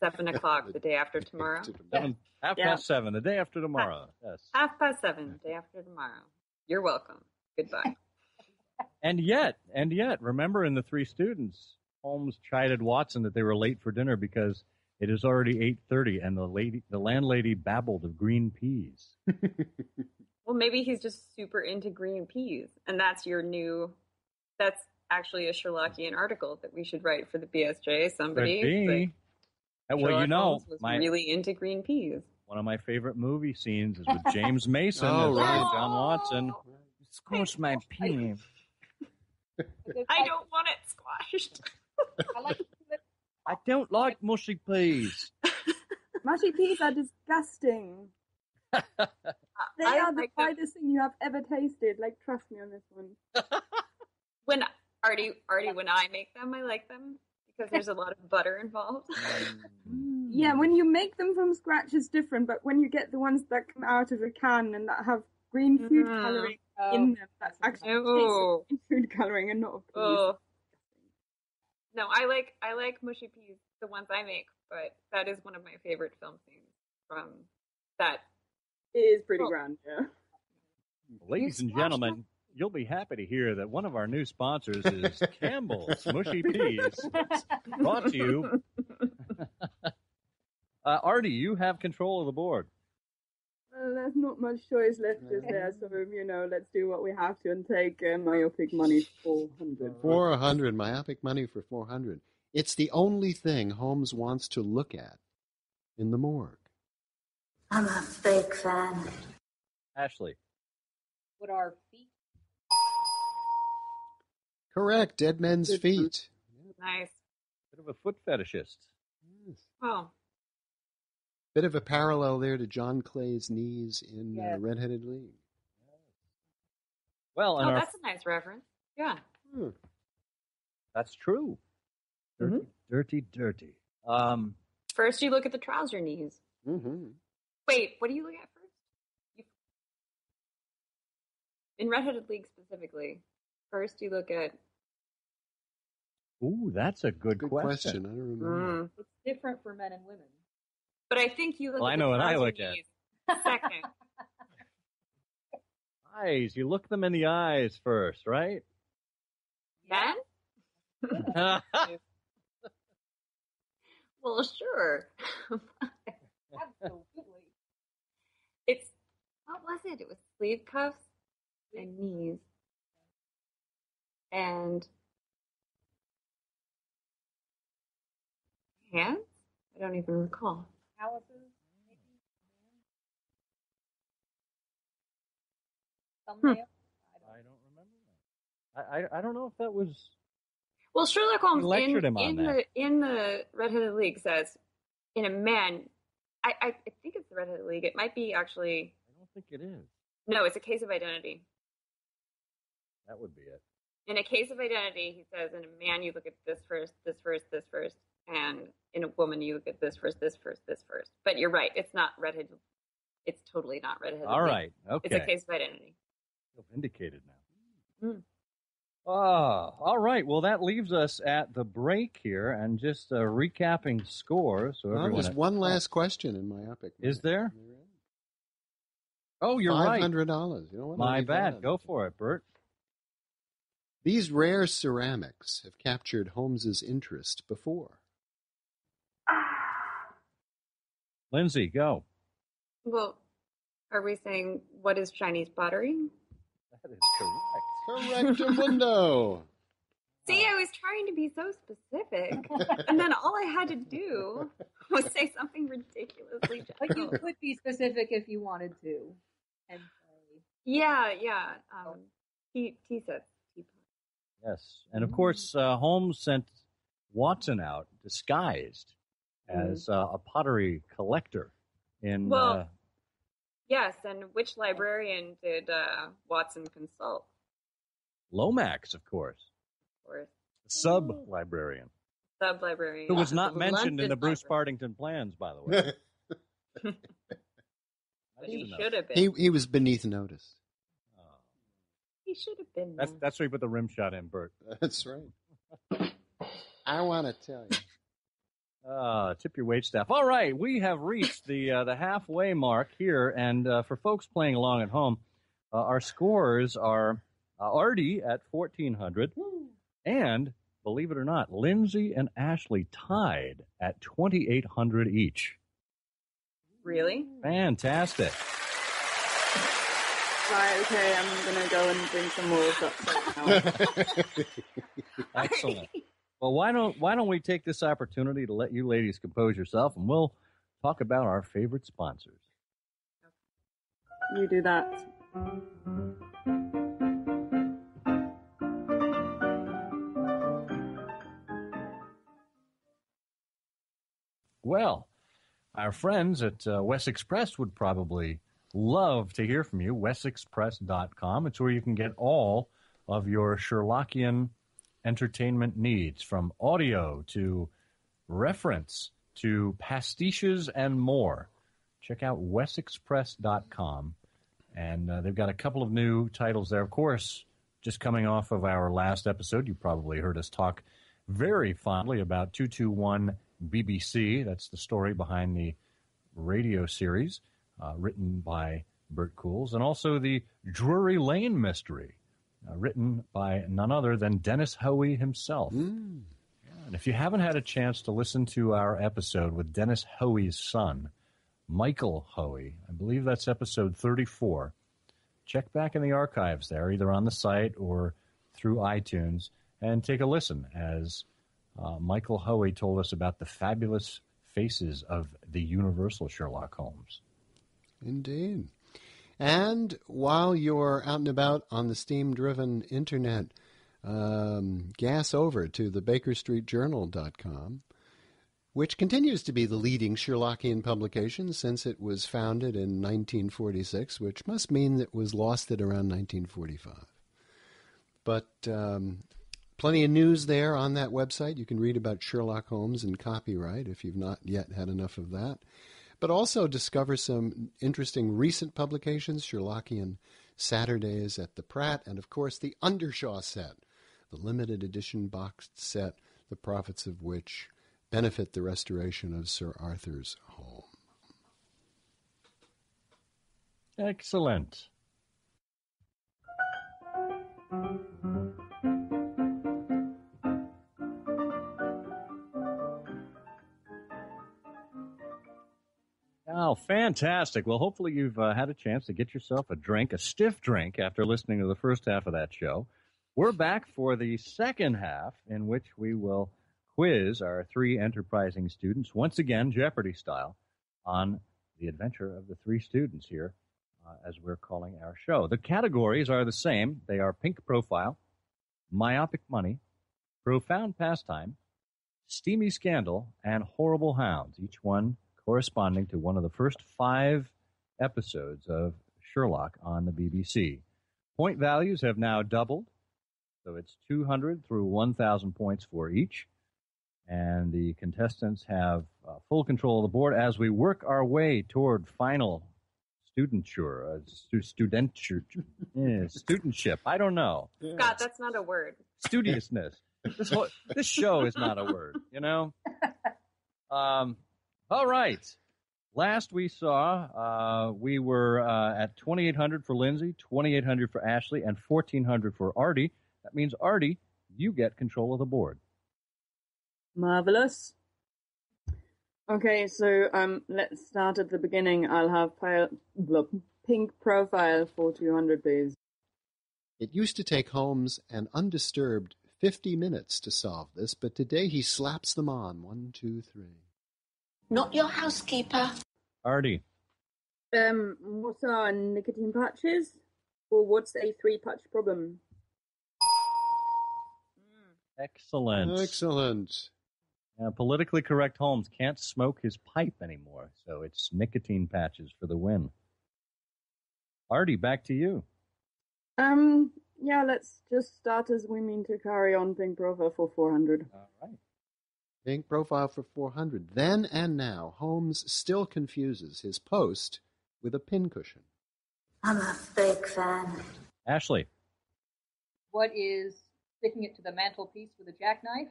7 o'clock the day after tomorrow? Half past 7, the day after tomorrow. Yes. 7:30, day after tomorrow. You're welcome. Goodbye. And yet, remember in The Three Students, Holmes chided Watson that they were late for dinner because it is already 8:30 and the landlady babbled of green peas. Well, maybe he's just super into green peas, and that's actually a Sherlockian article that we should write for the BSJ. Somebody. Well, Holmes was really into green peas. One of my favorite movie scenes is with James Mason as John Watson. Squash my pea. I don't want it squashed. I don't like mushy peas. Mushy peas are disgusting. They are the finest thing you have ever tasted. Like, trust me on this one. When Artie, when I make them, I like them because there's a lot of butter involved. Yeah, when you make them from scratch, it's different. But when you get the ones that come out of a can and that have green food coloring in them, that actually tastes of food coloring and not of peas. No, I like mushy peas, the ones I make, but that is one of my favorite film scenes from that. It is pretty grand, yeah. Ladies and gentlemen, you'll be happy to hear that one of our new sponsors is Campbell's Mushy Peas, brought to you. Artie, you have control of the board. There's not much choice left just there, so, let's do what we have to and take myopic money for 400. 400, myopic money for 400. It's the only thing Holmes wants to look at in the morgue. I'm a fake fan. Ashley. What are feet? Correct, dead men's feet. Nice. Bit of a foot fetishist. Yes. Oh. Bit of a parallel there to John Clay's knees in Red-Headed League. Well, that's a nice reference. Yeah. That's true. Dirty. First, you look at the trouser knees. Mm-hmm. Wait, what do you look at first? In Red-Headed League specifically, first you look at... Ooh, that's a good I question. don't remember. It's different for men and women. But I think you look at I know the what I trouser look at. knees second. Eyes. You look them in the eyes first, right? Then? Well, sure. Absolutely. What was it? It was sleeve cuffs and knees. And hands? I don't even recall. Calluses, maybe? Thumbnail? I don't remember that. I don't know if that was... Well, Sherlock Holmes lectured him on that. in the Red-Headed League says, in a man, I think it's the Red-Headed League. It might be actually... I don't think it is. No, it's a case of identity. That would be it. In a case of identity, he says, in a man, you look at this first, this first, this first, and in a woman, you look at this first, this first, this first. But you're right. It's not Red-Headed. It's totally not Red-Headed. All right. Okay. It's a case of identity. Feel vindicated now. All right. Well, that leaves us at the break here and just recapping scores. So there's one last question in myopic. Is there? Oh, you're right. $500. You know what? My bad. Go for it, Bert. These rare ceramics have captured Holmes's interest before. Lindsay, go. Well, are we saying what is Chinese pottery? That is correct. Correctamundo. See, I was trying to be so specific, and then all I had to do was say something ridiculously general. But you could be specific if you wanted to. And Yeah. He said teapot. Yes. And of course, Holmes sent Watson out disguised as a pottery collector in... Yes, and which librarian did Watson consult? Lomax, of course. Of course. Sub-librarian. Sub-librarian. Who was not mentioned in the Bruce Partington plans, by the way. But he should have been. He was beneath notice. He should have been. That's where you put the rim shot in, Bert. That's right. I want to tell you. Tip your waitstaff. All right, we have reached the halfway mark here, and for folks playing along at home, our scores are Artie at 1,400, and believe it or not, Lindsay and Ashley tied at 2,800 each. Really? Fantastic. Right, okay, I'm going to go and drink some more of that now. Excellent. Well, why don't we take this opportunity to let you ladies compose yourself, and we'll talk about our favorite sponsors. You do that. Well, our friends at West Express would probably love to hear from you. westexpress.com. It's where you can get all of your Sherlockian entertainment needs, from audio to reference to pastiches and more. Check out westexpress.com. And they've got a couple of new titles there. Of course, just coming off of our last episode, you probably heard us talk very fondly about 221 BBC. That's the story behind the radio series written by Bert Coules. And also the Drury Lane mystery, written by none other than Dennis Hoey himself. And if you haven't had a chance to listen to our episode with Dennis Hoey's son, Michael Hoey, I believe that's episode 34. Check back in the archives there, either on the site or through iTunes, and take a listen as Michael Hoey told us about the fabulous faces of the universal Sherlock Holmes. Indeed. And while you're out and about on the steam-driven internet, gas over to the BakerStreetJournal.com, which continues to be the leading Sherlockian publication since it was founded in 1946, which must mean it was lost at around 1945. But plenty of news there on that website. You can read about Sherlock Holmes and copyright if you've not yet had enough of that. But also discover some interesting recent publications, Sherlockian Saturdays at the Pratt, and of course the Undershaw set, the limited edition boxed set, the profits of which benefit the restoration of Sir Arthur's home. Excellent. Oh, fantastic. Well, hopefully you've had a chance to get yourself a drink, a stiff drink, after listening to the first half of that show. We're back for the second half, in which we will quiz our three enterprising students, once again, Jeopardy style, on the adventure of the three students here, as we're calling our show. The categories are the same. They are pink profile, myopic money, profound pastime, steamy scandal, and horrible hounds, each one corresponding to one of the first 5 episodes of Sherlock on the BBC. Point values have now doubled, so it's 200 through 1,000 points for each. And the contestants have full control of the board as we work our way toward final studentship. I don't know. Scott, that's not a word. Studiousness. This show is not a word, you know? All right. Last we saw, we were at 2,800 for Lindsay, 2,800 for Ashley, and 1,400 for Artie. That means, Artie, you get control of the board. Marvelous. Okay, so let's start at the beginning. I'll have pink profile for 200, please. It used to take Holmes an undisturbed 50 minutes to solve this, but today he slaps them on. 1, 2, 3. Not your housekeeper. Artie. What are nicotine patches? Or what's a 3-patch problem? Excellent. Excellent. Politically correct Holmes can't smoke his pipe anymore, so it's nicotine patches for the win. Artie, back to you. Yeah, let's just start as we mean to carry on pink profile for 400. All right. Pink profile for 400. Then and now, Holmes still confuses his post with a pincushion. I'm a big fan. Ashley. What is sticking it to the mantelpiece with a jackknife?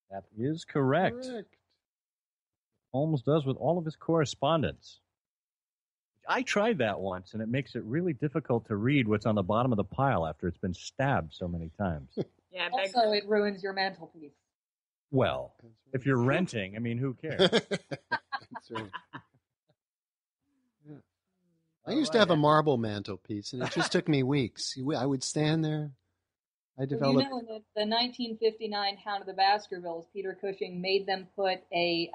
That is correct. Holmes does with all of his correspondence. I tried that once, and it makes it really difficult to read what's on the bottom of the pile after it's been stabbed so many times. Yeah. Also, it ruins your mantelpiece. Well, if you're renting, I mean, who cares? That's right. Yeah. I used to have a marble mantelpiece, and it just took me weeks. I would stand there. I developed. Well, you know, in the 1959 Hound of the Baskervilles, Peter Cushing made them put a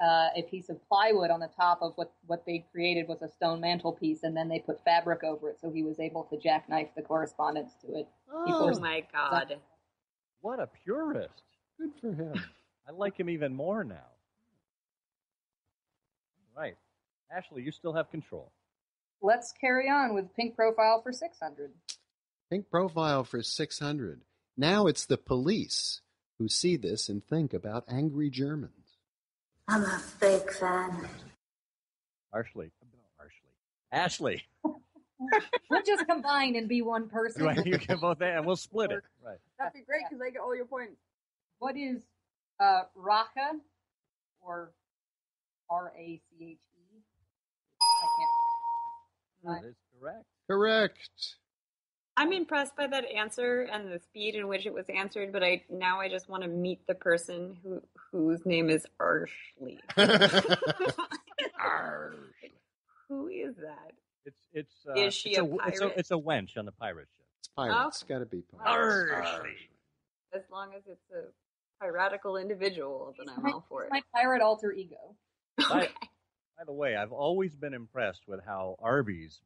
piece of plywood on the top of what they created was a stone mantelpiece, and then they put fabric over it, so he was able to jackknife the correspondence to it. Oh my God! What a purist! Good for him. I like him even more now. Right. Ashley, you still have control. Let's carry on with Pink Profile for 600. Pink Profile for 600. Now it's the police who see this and think about angry Germans. I'm a big fan. Ashley. We'll just combine and be one person. Right, you can both, and we'll split it. Right. That'd be great because I get all your points. What is Rache or Rache? I can't. That is correct. Correct. I'm impressed by that answer and the speed in which it was answered, but I just want to meet the person whose name is Ashley. Who is that? Is she a pirate? It's a wench on the pirate ship. It's pirates. Got to be pirates. As long as it's a piratical individual, then I'm all for it. My pirate alter ego. Okay. By the way, I've always been impressed with how Arby's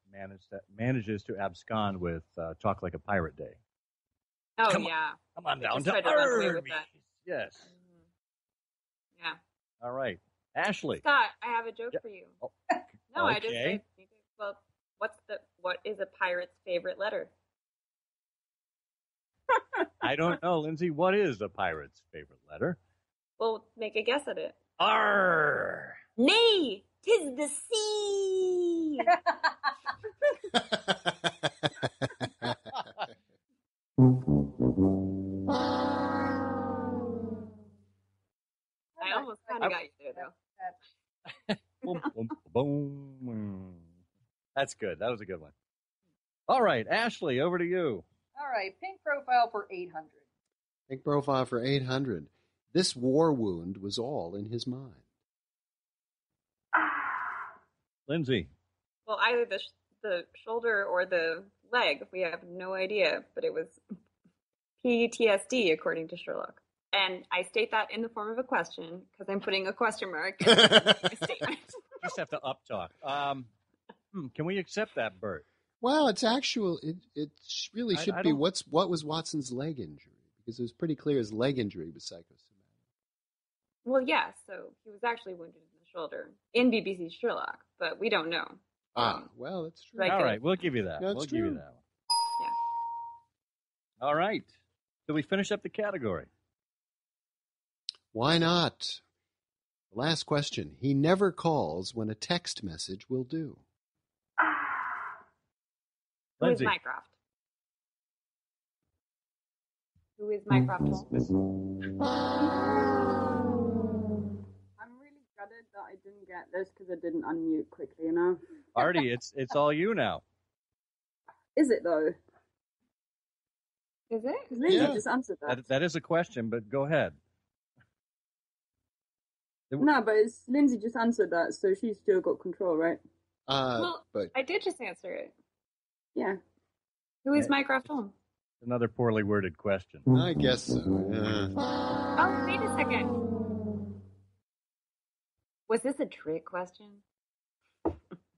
manages to abscond with Talk Like a Pirate Day. Oh, Come on They down just tried to to run away with Arby's. that. Yes. Yeah. All right. Ashley. Scott, I have a joke for you. Oh, No, I okay. just said, well, what is a pirate's favorite letter? I don't know, Lindsay. What is a pirate's favorite letter? Well, make a guess at it. R. Nay, 'tis the sea. I almost kind of got you there, though. Boom, boom, boom. That's good. That was a good one. All right, Ashley, over to you. All right, Pink Profile for 800. Pink Profile for 800. This war wound was all in his mind. Lindsay. Well, either the shoulder or the leg. We have no idea, but it was PTSD, according to Sherlock. And I state that in the form of a question because I'm putting a question mark in my statement. Just have to uptalk. Can we accept that, Bert? Well, it's actual. It really should be what was Watson's leg injury, because it was pretty clear his leg injury was psychosomatic. Well, yeah, so he was actually wounded in the shoulder in BBC Sherlock, but we don't know. Well, that's true. Right, All right, we'll give you that. That's we'll true. give you that one. Yeah. All right. So we finish up the category. Why not? Last question. He never calls when a text message will do. Who is Lindsay. Mycroft? Who is Mycroft? I'm really gutted that I didn't get this because I didn't unmute quickly enough. Artie, it's all you now. Is it though? Is it? Because Lindsay just answered that. That is a question, but go ahead. No, but Lindsay just answered that, so she's still got control, right? But I did just answer it. Yeah. Who is Mycroft Holmes? Another poorly worded question. I guess so. Oh, wait a second. Was this a trick question?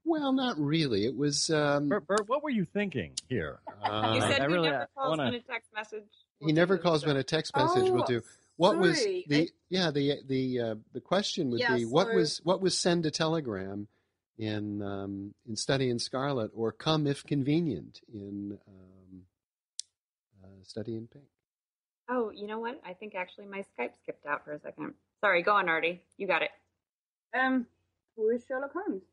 Well, not really. It was. Bert, what were you thinking here? You said he never calls when a text message. He never calls when a text message will do. What was sorry. the question would be what was send a telegram in Study in Scarlet, or come if convenient in Study in Pink. Oh, you know what? I think actually my Skype skipped out for a second. Sorry, go on, Artie. You got it. Who is Sherlock Holmes?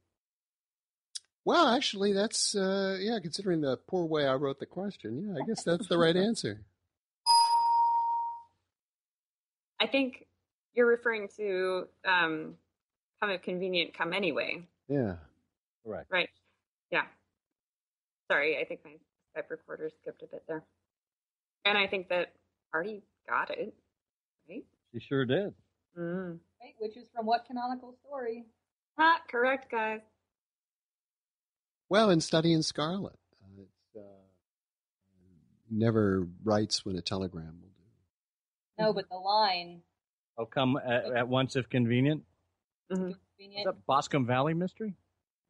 Well, actually, that's considering the poor way I wrote the question, I guess that's the right answer. I think you're referring to come if convenient, come anyway. Yeah. Correct. Right. Yeah. Sorry, I think my Skype recorder skipped a bit there. And I think that Artie got it, right? She sure did. Mm. Right, which is from what canonical story? Correct, guys. Well, in Study in Scarlet, never writes when a telegram will do. No, but the line. Oh, come at once if convenient. Mm-hmm. Is that Boscombe Valley Mystery?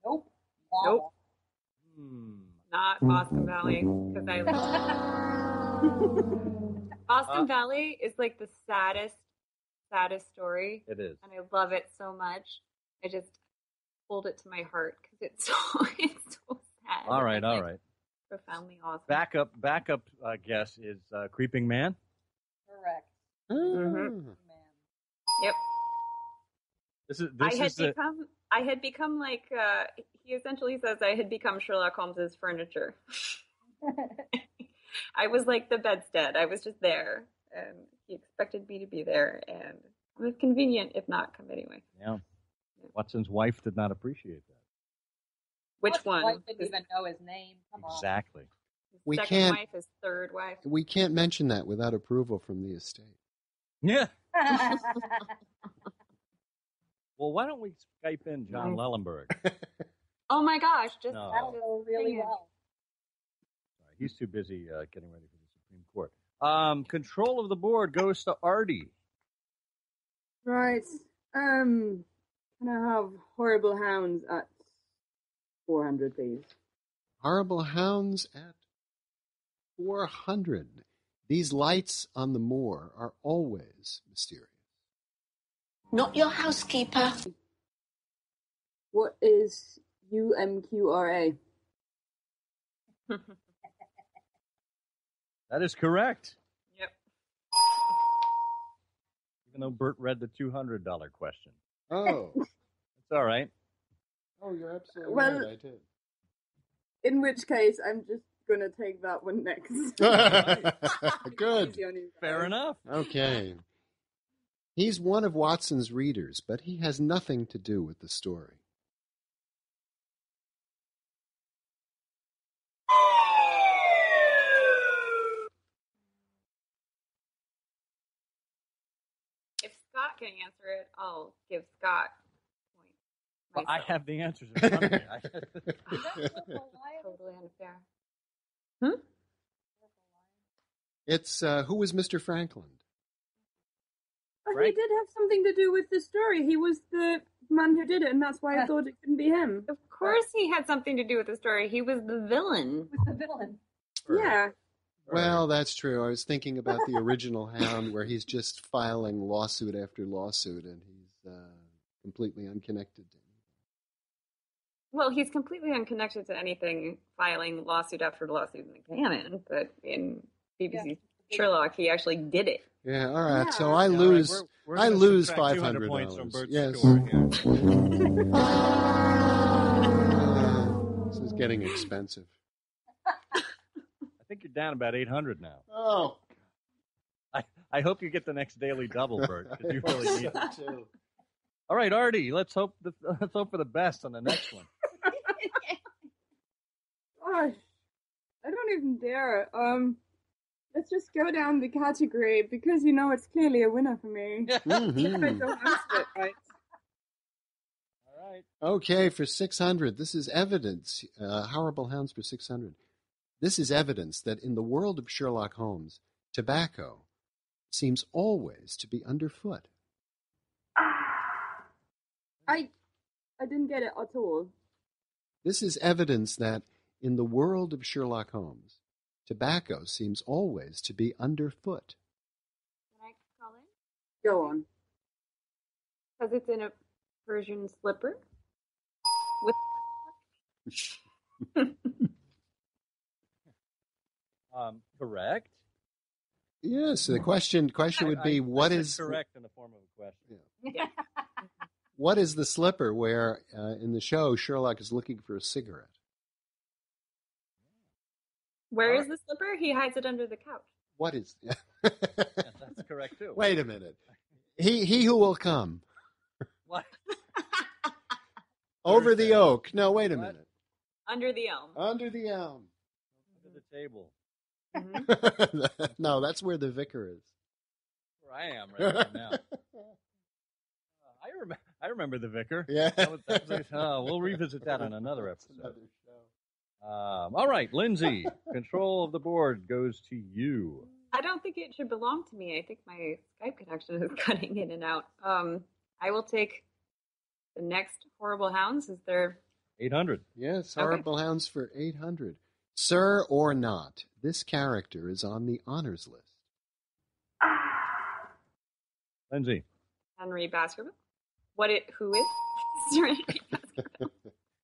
Nope. Nope. Not Boscombe Valley, because I Boscombe Valley is like the saddest saddest story. It is. And I love it so much. I just hold it to my heart because it's so sad. All right. Profoundly awesome. Backup guess is Creeping Man. Correct. Mm-hmm. Yep. I had become like he essentially says I had become Sherlock Holmes's furniture. I was like the bedstead. I was just there, and he expected me to be there, and it was convenient, if not come anyway. Yeah. Watson's wife did not appreciate that. Which one? Wife didn't even know his name. Come on. Exactly. His second wife, his third wife. We can't mention that without approval from the estate. Yeah. Well, why don't we Skype in John Lellenberg? Oh my gosh, that'll go really well. Sorry, he's too busy getting ready for the Supreme Court. Control of the board goes to Artie. Right. Can I have Horrible Hounds at 400, please? Horrible Hounds at 400. These lights on the moor are always mysterious. Not your housekeeper. What is UMQRA? That is correct. Yep. Even though Bert read the $200 question. Oh. It's all right. Oh, you're absolutely Well, right, I did. In which case, I'm just going to take that one next. Good. Fair enough. Okay. He's one of Watson's readers, but he has nothing to do with the story. If Scott can answer it, I'll give Scott points. But I have the answers in front of me. Totally unfair. It's, who was Mr. Franklin? He did have something to do with the story. He was the man who did it, and that's why I thought it couldn't be him. Of course he had something to do with the story. He was the villain. Yeah. Well, that's true. I was thinking about the original Hound where he's just filing lawsuit after lawsuit, and he's completely unconnected to anything. Well, he's completely unconnected to anything, filing lawsuit after lawsuit in the canon, but in BBC Sherlock, he actually did it. Yeah, all right. So I lose. Right, we're I lose $500 points from Bert's yes. score here. This is getting expensive. I think you're down about 800 now. Oh. I hope you get the next daily double, Bert, because you really need it too. All right, Artie. Let's hope for the best on the next one. Gosh, I don't even dare. Let's just go down the category because it's clearly a winner for me. Mm-hmm. I don't answer it right. All right. Okay, for 600, this is evidence. Horrible Hounds for 600. This is evidence that in the world of Sherlock Holmes, tobacco seems always to be underfoot. I didn't get it at all. This is evidence that in the world of Sherlock Holmes, tobacco seems always to be underfoot. Can I call in? Go on. Because it's in a Persian slipper? Yes, Correct. the question would be, what is correct in the form of a question? Yeah. What is the slipper where in the show Sherlock is looking for a cigarette? Where is the slipper? He hides it under the couch. What is? Yes, that's correct too. Wait a minute. He who will come. What? Over the oak. No, wait a minute. Under the elm. Under the elm. Under the table. Mm-hmm. No, that's where the vicar is. Where I am right now. I remember the vicar. Yeah. We'll revisit that on another episode. Another show. All right, Lindsay, control of the board goes to you. I don't think it should belong to me. I think my Skype connection is cutting in and out. I will take the next Horrible Hounds. Is there 800? Yes, Horrible Hounds for 800. Sir or not, this character is on the honors list. Lindsay. Henry Baskerville. Who is Sir Henry Baskerville?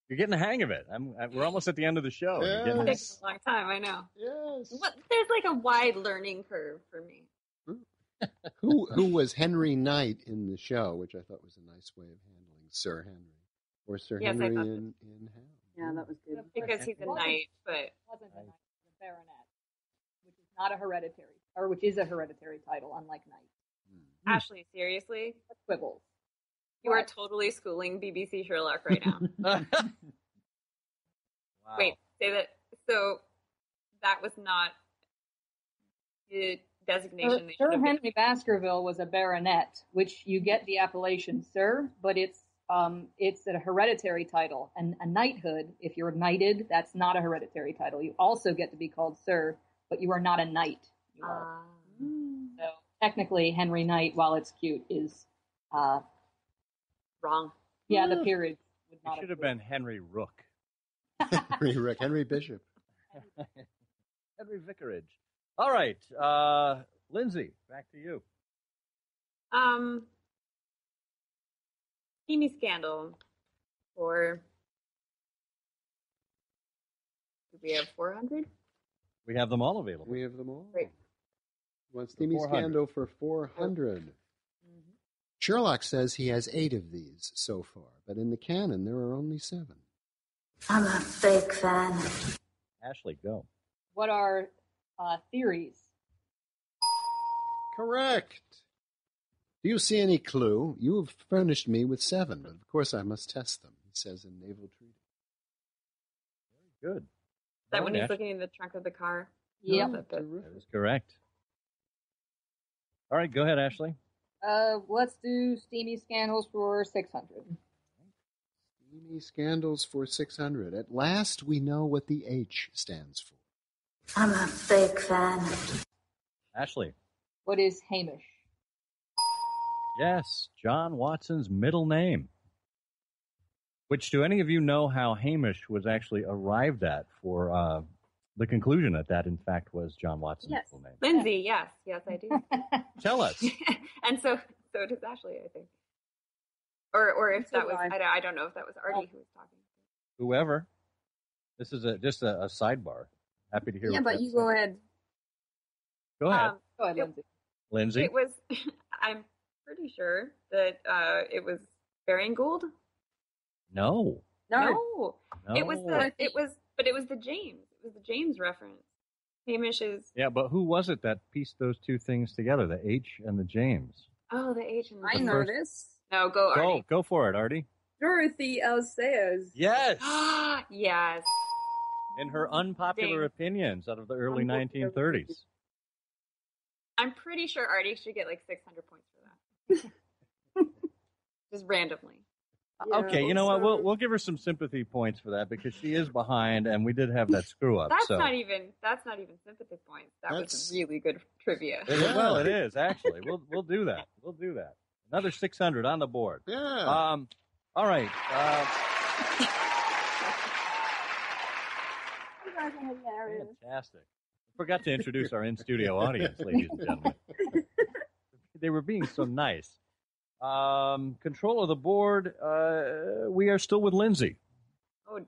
You're getting the hang of it. We're almost at the end of the show. Yes. It takes a long time, I know. Yes. There's like a wide learning curve for me. Who was Henry Knight in the show, which I thought was a nice way of handling Sir Henry. Or Sir Henry in Hound. Yeah, that was good. Because he's a knight, but... Wasn't a knight, he was a baronet, which is not a hereditary, or which is a hereditary title, unlike knight. Ashley, seriously? Quibbles. You are totally schooling BBC Sherlock right now. Wow. Wait, say that. So that was not the designation. Sir Henry Baskerville was a baronet, which you get the appellation Sir, but it's a hereditary title. And a knighthood, if you're knighted, that's not a hereditary title. You also get to be called Sir, but you are not a knight. You are. So technically, Henry Knight, while it's cute, is wrong. Yeah, the peerage would not. It should have been Henry Rook. Henry Rook, Henry Bishop. Henry Vicarage. All right, Lindsay, back to you. Steamy Scandal for... Do we have 400? We have them all available. We have them all. Great. What's Steamy Scandal for 400? Sherlock says he has 8 of these so far, but in the canon there are only 7. I'm a big fan. Ashley, go. What are theories? Correct. Do you see any clue? You have furnished me with 7, but of course I must test them, he says in Naval Treaty. Very good. Is that when he's looking in the trunk of the car? Yep. That is correct. All right, go ahead, Ashley. Let's do Steamy Scandals for 600. Steamy Scandals for 600. At last we know what the H stands for. I'm a big fan. Ashley. What is Hamish? Yes, John Watson's middle name. Which, do any of you know how Hamish was actually arrived at for the conclusion that in fact was John Watson's middle name? Lindsay, yes, I do. Tell us. And so does Ashley, I think. Or if that was, I don't know if that was Artie who was talking. Whoever. This is just a sidebar. Happy to hear. Yeah, but you go ahead. Go ahead. Go ahead, Lindsay. Lindsay. It was. I'm pretty sure that it was Baring Gould. No. It was the James. It was the James reference. Hamish is. Yeah, but who was it that pieced those two things together, the H and the James? Oh, the H and the I know this. No, go Artie. Go for it, Artie. Dorothy L. Sayers. Yes. Yes. In her unpopular opinions out of the early 1930s. I'm pretty sure Artie should get like 600 points for that. Just randomly. Yeah, okay, you know what? We'll give her some sympathy points for that because she is behind, and we did have that screw up. That's not even sympathy points. That's really good trivia. Well, it is actually. We'll do that. We'll do that. Another 600 on the board. Yeah. All right. You guys are hilarious. Fantastic. I forgot to introduce our in-studio audience, ladies and gentlemen. They were being so nice. Control of the board, we are still with Lindsay. Oh, well,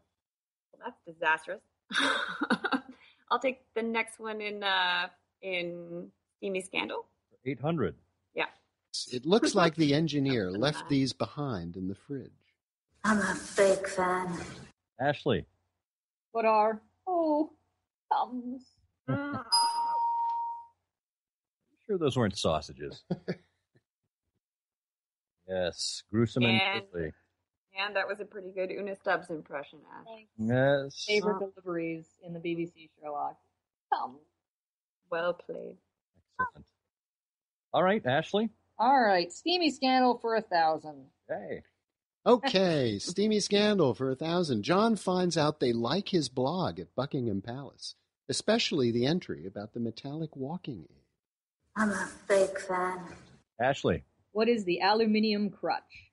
that's disastrous. I'll take the next one in Steamy Scandal. 800. Yeah. It looks like the engineer left these behind in the fridge. I'm a big fan. Ashley. What are thumbs? Sure those weren't sausages. Yes, gruesome and filthy. And that was a pretty good Una Stubbs impression, Ash. Yes. Favorite deliveries in the BBC Sherlock. Well played. Excellent. All right, Ashley. All right, Steamy Scandal for 1,000. Hey. Okay, Steamy Scandal for 1,000. John finds out they like his blog at Buckingham Palace, especially the entry about the metallic walking aid. I'm a big fan. Ashley. What is the aluminium crutch?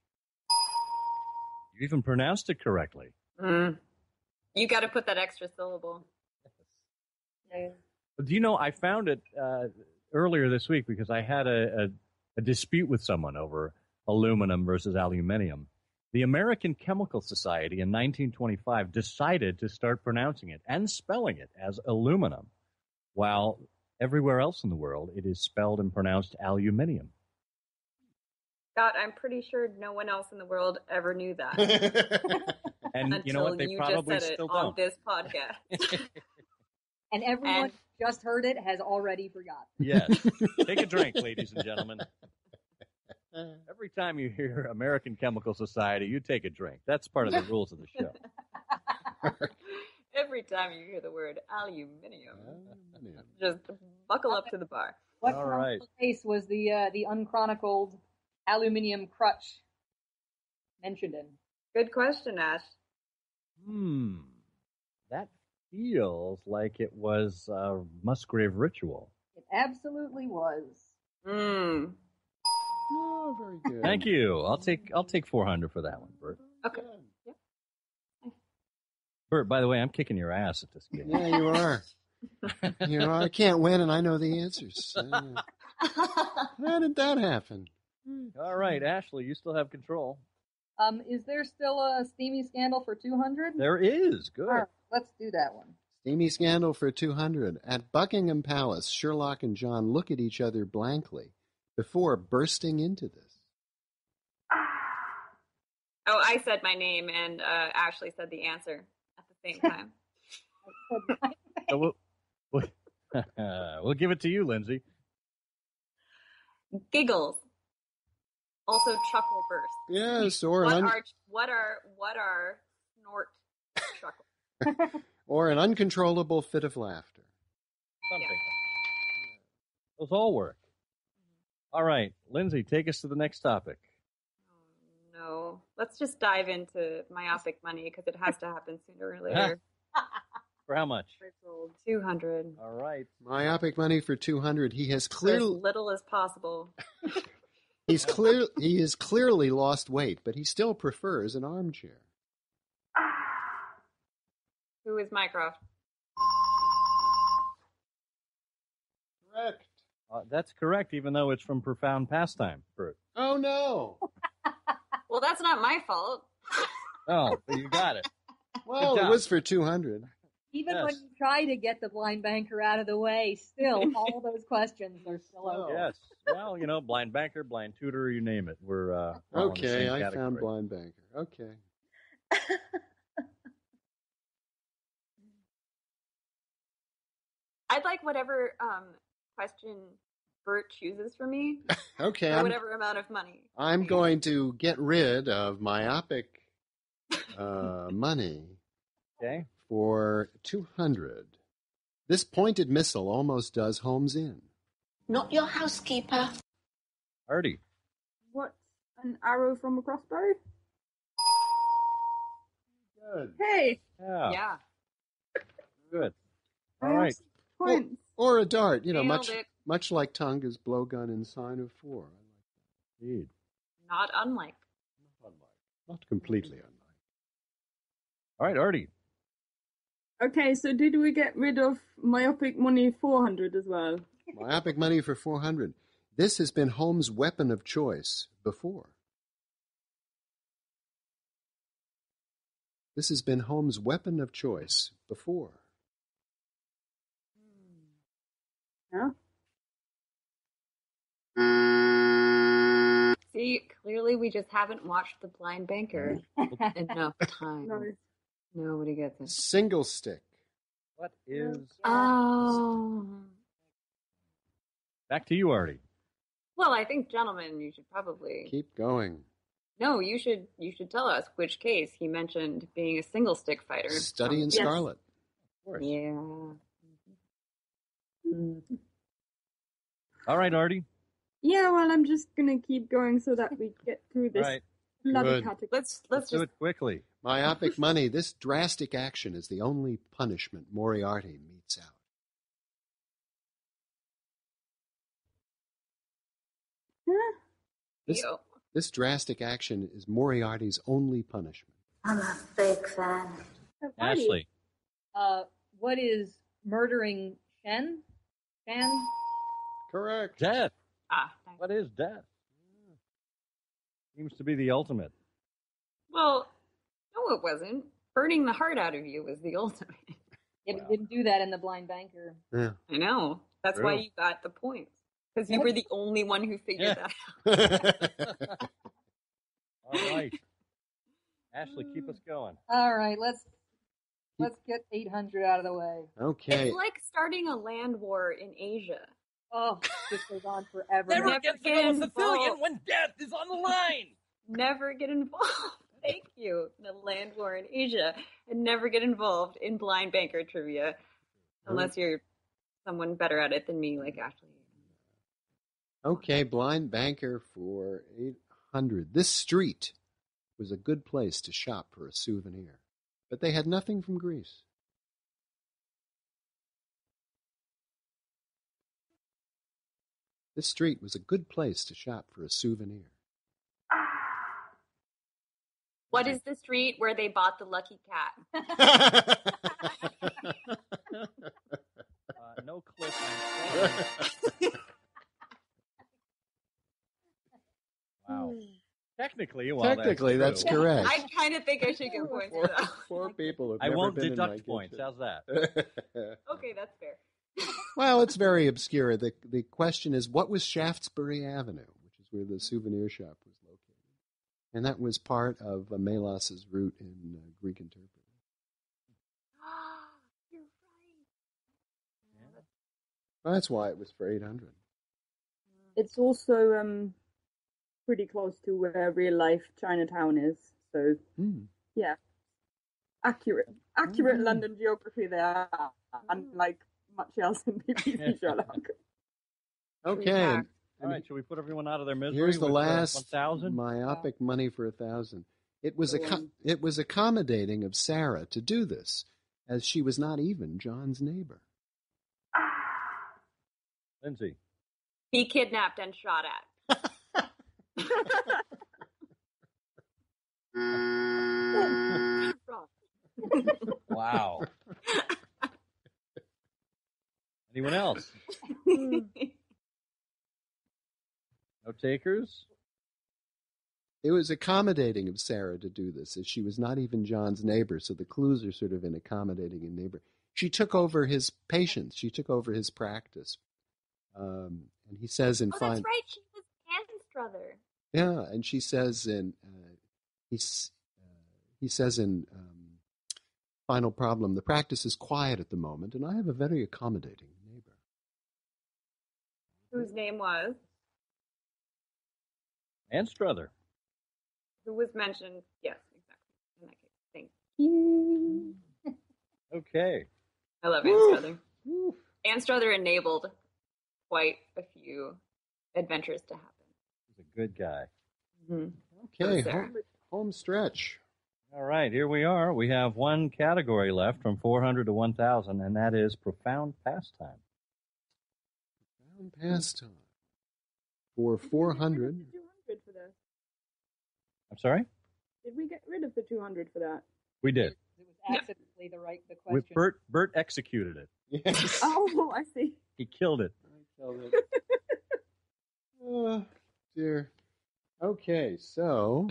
You even pronounced it correctly. You got to put that extra syllable. Yeah. Do you know, I found it earlier this week because I had a dispute with someone over aluminum versus aluminium. The American Chemical Society in 1925 decided to start pronouncing it and spelling it as aluminum, while everywhere else in the world it is spelled and pronounced aluminium. Scott, I'm pretty sure no one else in the world ever knew that. And you know what? They probably just said still it don't. on this podcast. And everyone who just heard it has already forgotten. Yes. Take a drink, ladies and gentlemen. Every time you hear American Chemical Society, you take a drink. That's part of the rules of the show. Every time you hear the word aluminium, just buckle up to the bar. What place was the unchronicled aluminium crutch mentioned in? Good question, Ash. That feels like it was a Musgrave ritual. It absolutely was. Oh, very good. Thank you. I'll take 400 for that one, Bert. Okay. Bert, by the way, I'm kicking your ass at this game. Yeah, you are. You know, I can't win, and I know the answers. How did that happen? All right, Ashley, you still have control. Is there still a steamy scandal for 200? There is. Good. All right, let's do that one. Steamy scandal for 200. At Buckingham Palace, Sherlock and John look at each other blankly before bursting into this. Oh, I said my name, and Ashley said the answer at the same time. So we'll give it to you, Lindsay. Giggles. Also chuckle burst. Yes, or what are snort chuckle? or an uncontrollable fit of laughter. Something. Those all work. All right, Lindsay, take us to the next topic. No, let's just dive into myopic money because it has to happen sooner or later. For how much? 200. All right. Myopic money for 200. He has For as little as possible. He has clearly lost weight, but he still prefers an armchair. Who is Mycroft? Correct. That's correct, even though it's from Profound Pastime, Bert. Oh, no. Well, that's not my fault. Oh, but you got it. Well, it was for 200. Even when you try to get the blind banker out of the way, still, all those questions are still open. Yes. Well, you know, blind banker, blind tutor, you name it. We're all in the okay, same I category. found blind banker. Okay. I'd like whatever question Bert chooses for me. Okay. For whatever amount of money. I'm going to get rid of myopic money. Okay. For 200. This pointed missile almost does Holmes in. Not your housekeeper. Artie. What's an arrow from a crossbow? Good. Hey. Yeah. Good. All right. Points. Or a dart, you know, Nailed much like Tunga's blowgun in Sign of 4. I like that. Indeed. Not unlike. Not completely unlike. All right, Artie. Okay, so did we get rid of myopic money 400 as well? Myopic money for 400. This has been Holmes' weapon of choice before. This has been Holmes' weapon of choice before. Yeah. See, clearly we just haven't watched The Blind Banker enough time. No. Nobody gets it. Single stick. What is... Oh. Back to you, Artie. Well, I think, gentlemen, you should probably... Keep going. No, you should tell us which case he mentioned being a single stick fighter. Study in Scarlet. Of course. Yeah. Mm-hmm. All right, Artie. Yeah, well, I'm just going to keep going so that we get through this Right. bloody Good. category. Let's do just it quickly. Myopic money. This drastic action is the only punishment Moriarty metes out. This drastic action is Moriarty's only punishment. I'm a big fan. Ashley. What is murdering Shen? Shan? Correct. Death. nice. What is death? Seems to be the ultimate. Well, no, it wasn't. Burning the heart out of you was the ultimate. Yeah, but didn't do that in the blind banker. Yeah. I know. That's why you got the points. Because you were the only one who figured that out. All right. Ashley, keep us going. All right, let's get 800 out of the way. Okay. It's like starting a land war in Asia. Oh, this goes on forever. Never get involved with Sicilian when death is on the line. Never get involved. Thank you. The land war in Asia. And never get involved in blind banker trivia. Unless you're someone better at it than me, like Ashley. Okay, blind banker for 800. This street was a good place to shop for a souvenir, but they had nothing from Greece. This street was a good place to shop for a souvenir. What is the street where they bought the lucky cat? No clip. Wow. Technically, that's correct. I kind of think I should get points for that. Four people have I never won't been deduct in my points. kitchen. How's that? Okay, that's fair. Well, it's very obscure. The question is, what was Shaftesbury Avenue, which is where the souvenir shop was located? And that was part of Melas's route in Greek interpreter. You're right. Well, that's why it was for 800. It's also pretty close to where real life Chinatown is. So, yeah. Accurate London geography there, unlike much else in BBC Sherlock. Okay. All right, should we put everyone out of their misery? Here's the with, last 1,000? myopic money for 1,000. It was accommodating of Sarah to do this, as she was not even John's neighbor. Lindsay. Be kidnapped and shot at. Wow. Anyone else? No takers? It was accommodating of Sarah to do this, as she was not even John's neighbor, so the clues are sort of in accommodating a neighbor. She took over his patients. She took over his practice. And he says in that's right. She was Anstruther. Yeah, and she says in he says in Final Problem, the practice is quiet at the moment, and I have a very accommodating neighbor. Whose name was? Anstruther. Who was mentioned? Yes, exactly. In that case. Thank you. Okay. I love Anstruther. Anstruther enabled quite a few adventures to happen. He's a good guy. Mm-hmm. Okay, home stretch. All right, here we are. We have one category left from 400 to 1,000, and that is profound pastime. Profound pastime. For 400. 200 for this. I'm sorry? Did we get rid of the 200 for that? We did. It was accidentally the question. Bert executed it. Yes. Oh, I see. He killed it. Oh, dear. Okay, so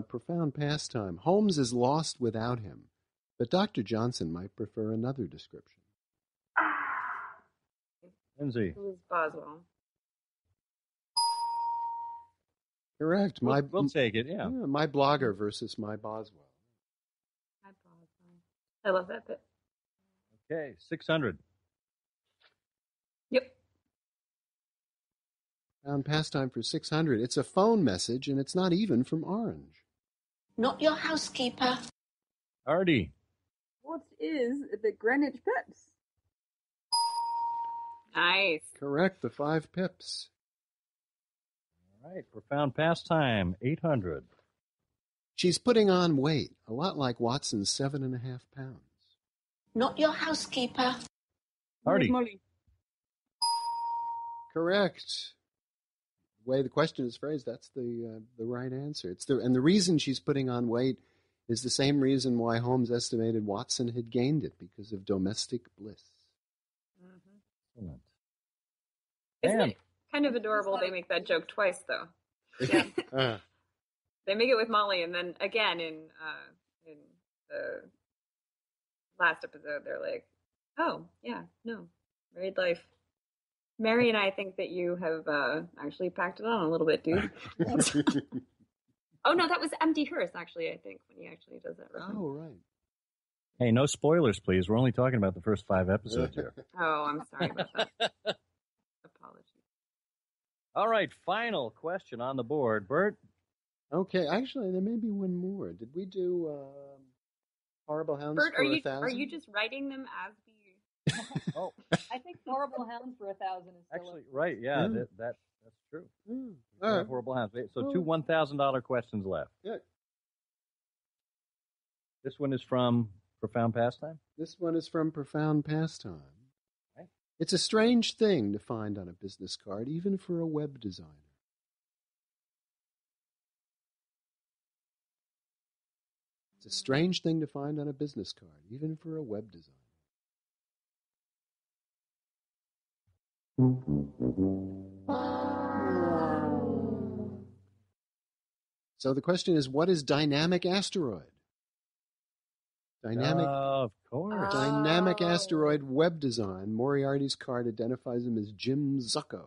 profound pastime. Holmes is lost without him, but Dr. Johnson might prefer another description. Lindsay. It was Boswell. Correct. We'll take it, yeah. My blogger versus my Boswell. My Boswell. I love that bit. Okay, 600. Yep. Found pastime for 600. It's a phone message, and it's not even from Orange. Not your housekeeper. Artie. What is the Greenwich Pips? Nice. Correct, the 5 pips. All right, profound pastime, 800. She's putting on weight, a lot like Watson's 7.5 pounds. Not your housekeeper. Artie. Molly. Correct. The way the question is phrased, that's the right answer. And the reason she's putting on weight is the same reason why Holmes estimated Watson had gained it, because of domestic bliss. Excellent. Isn't it kind of adorable they make that joke twice, though? Yeah. They make it with Molly, and then again in the last episode, they're like, "Oh, yeah, no, married life." Mary and I think that you have actually packed it on a little bit, dude. Oh no, that was M.D. Hearst, actually. I think when he actually does that. Oh, right. Hey, no spoilers, please. We're only talking about the first 5 episodes here. Oh, I'm sorry about that. Apologies. All right, final question on the board, Bert. Okay, actually, there may be one more. Did we do Horrible Hounds Bert, for 1,000? are you just writing them as we? Oh, I think Horrible Hounds for 1,000 is still actually, right? Yeah, that's true. All right. Horrible Hounds. So 2 $1,000 questions left. Yeah. This one is from Profound Pastime. This one is from Profound Pastime. Okay. It's a strange thing to find on a business card, even for a web designer. It's a strange thing to find on a business card, even for a web designer. So the question is, what is dynamic asteroid? Of course. Dynamic asteroid web design. Moriarty's card identifies him as Jim Zucco.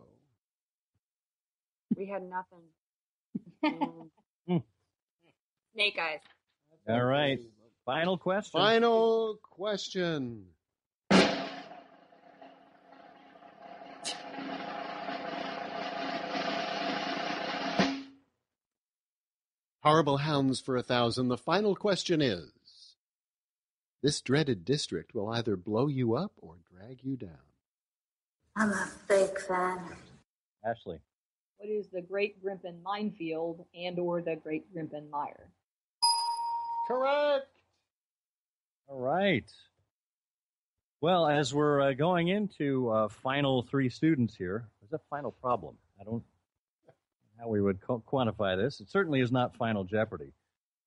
We had nothing. Snake eyes. All right. Final question. Final question. Horrible Hounds for 1,000. The final question is, this dreaded district will either blow you up or drag you down. I'm a fake fan. Ashley. What is the Great Grimpen Minefield and or the Great Grimpen Mire? Correct. All right. Well, as we're going into final 3 students here, there's a final problem. I don't know how we would quantify this. It certainly is not Final Jeopardy.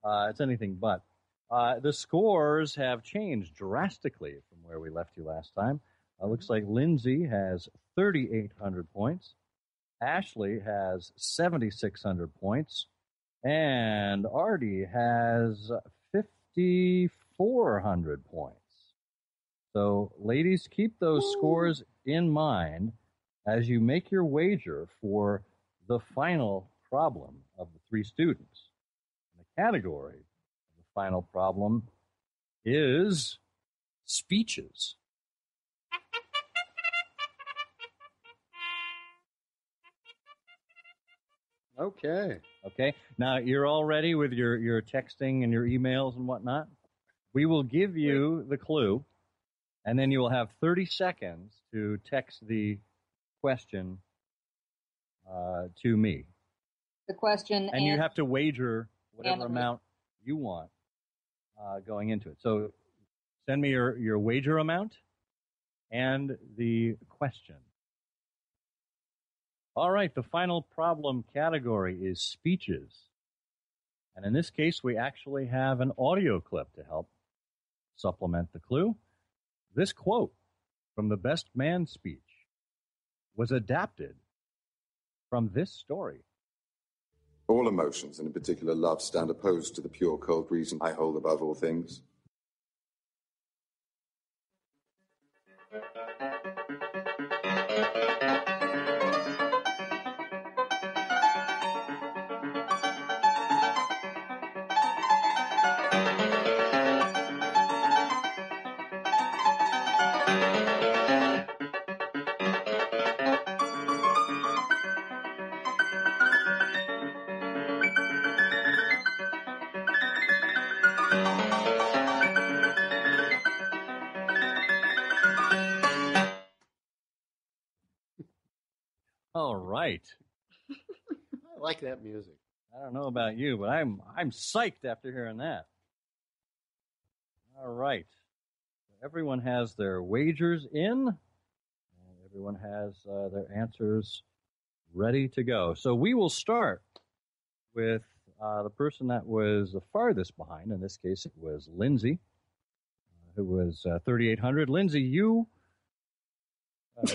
It's anything but. The scores have changed drastically from where we left you last time. Looks like Lindsay has 3,800 points. Ashley has 7,600 points. And Artie has 5,400 points. So, ladies, keep those scores in mind as you make your wager for the final problem of the 3 students. And the category of the final problem is speeches. Okay. Okay. Now, you're all ready with your texting and your emails and whatnot? We will give you the clue, and then you will have 30 seconds to text the question to me. The question and you have to wager whatever amount you want going into it. So send me your wager amount and the question. All right, the final problem category is speeches. And in this case, we actually have an audio clip to help supplement the clue. This quote from the Best Man speech was adapted from this story. All emotions, and in particular love, stand opposed to the pure, cold reason I hold above all things. All right. I like that music. I don't know about you, but I'm psyched after hearing that. All right. Everyone has their wagers in, and everyone has their answers ready to go. So we will start with the person that was the farthest behind. In this case, it was Lindsay, who was 3,800. Lindsay, you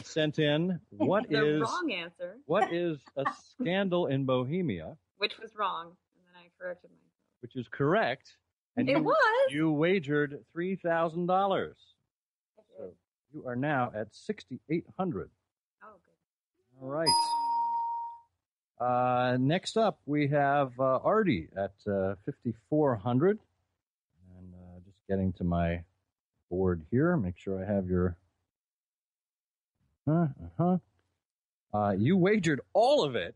sent in, the wrong answer. What is a scandal in Bohemia? Which was wrong, and then I corrected myself. Which is correct. And you wagered $3,000. So you are now at $6,800. Oh, good. All right. Next up, we have Artie at $5,400. And just getting to my board here. Make sure I have your... you wagered all of it.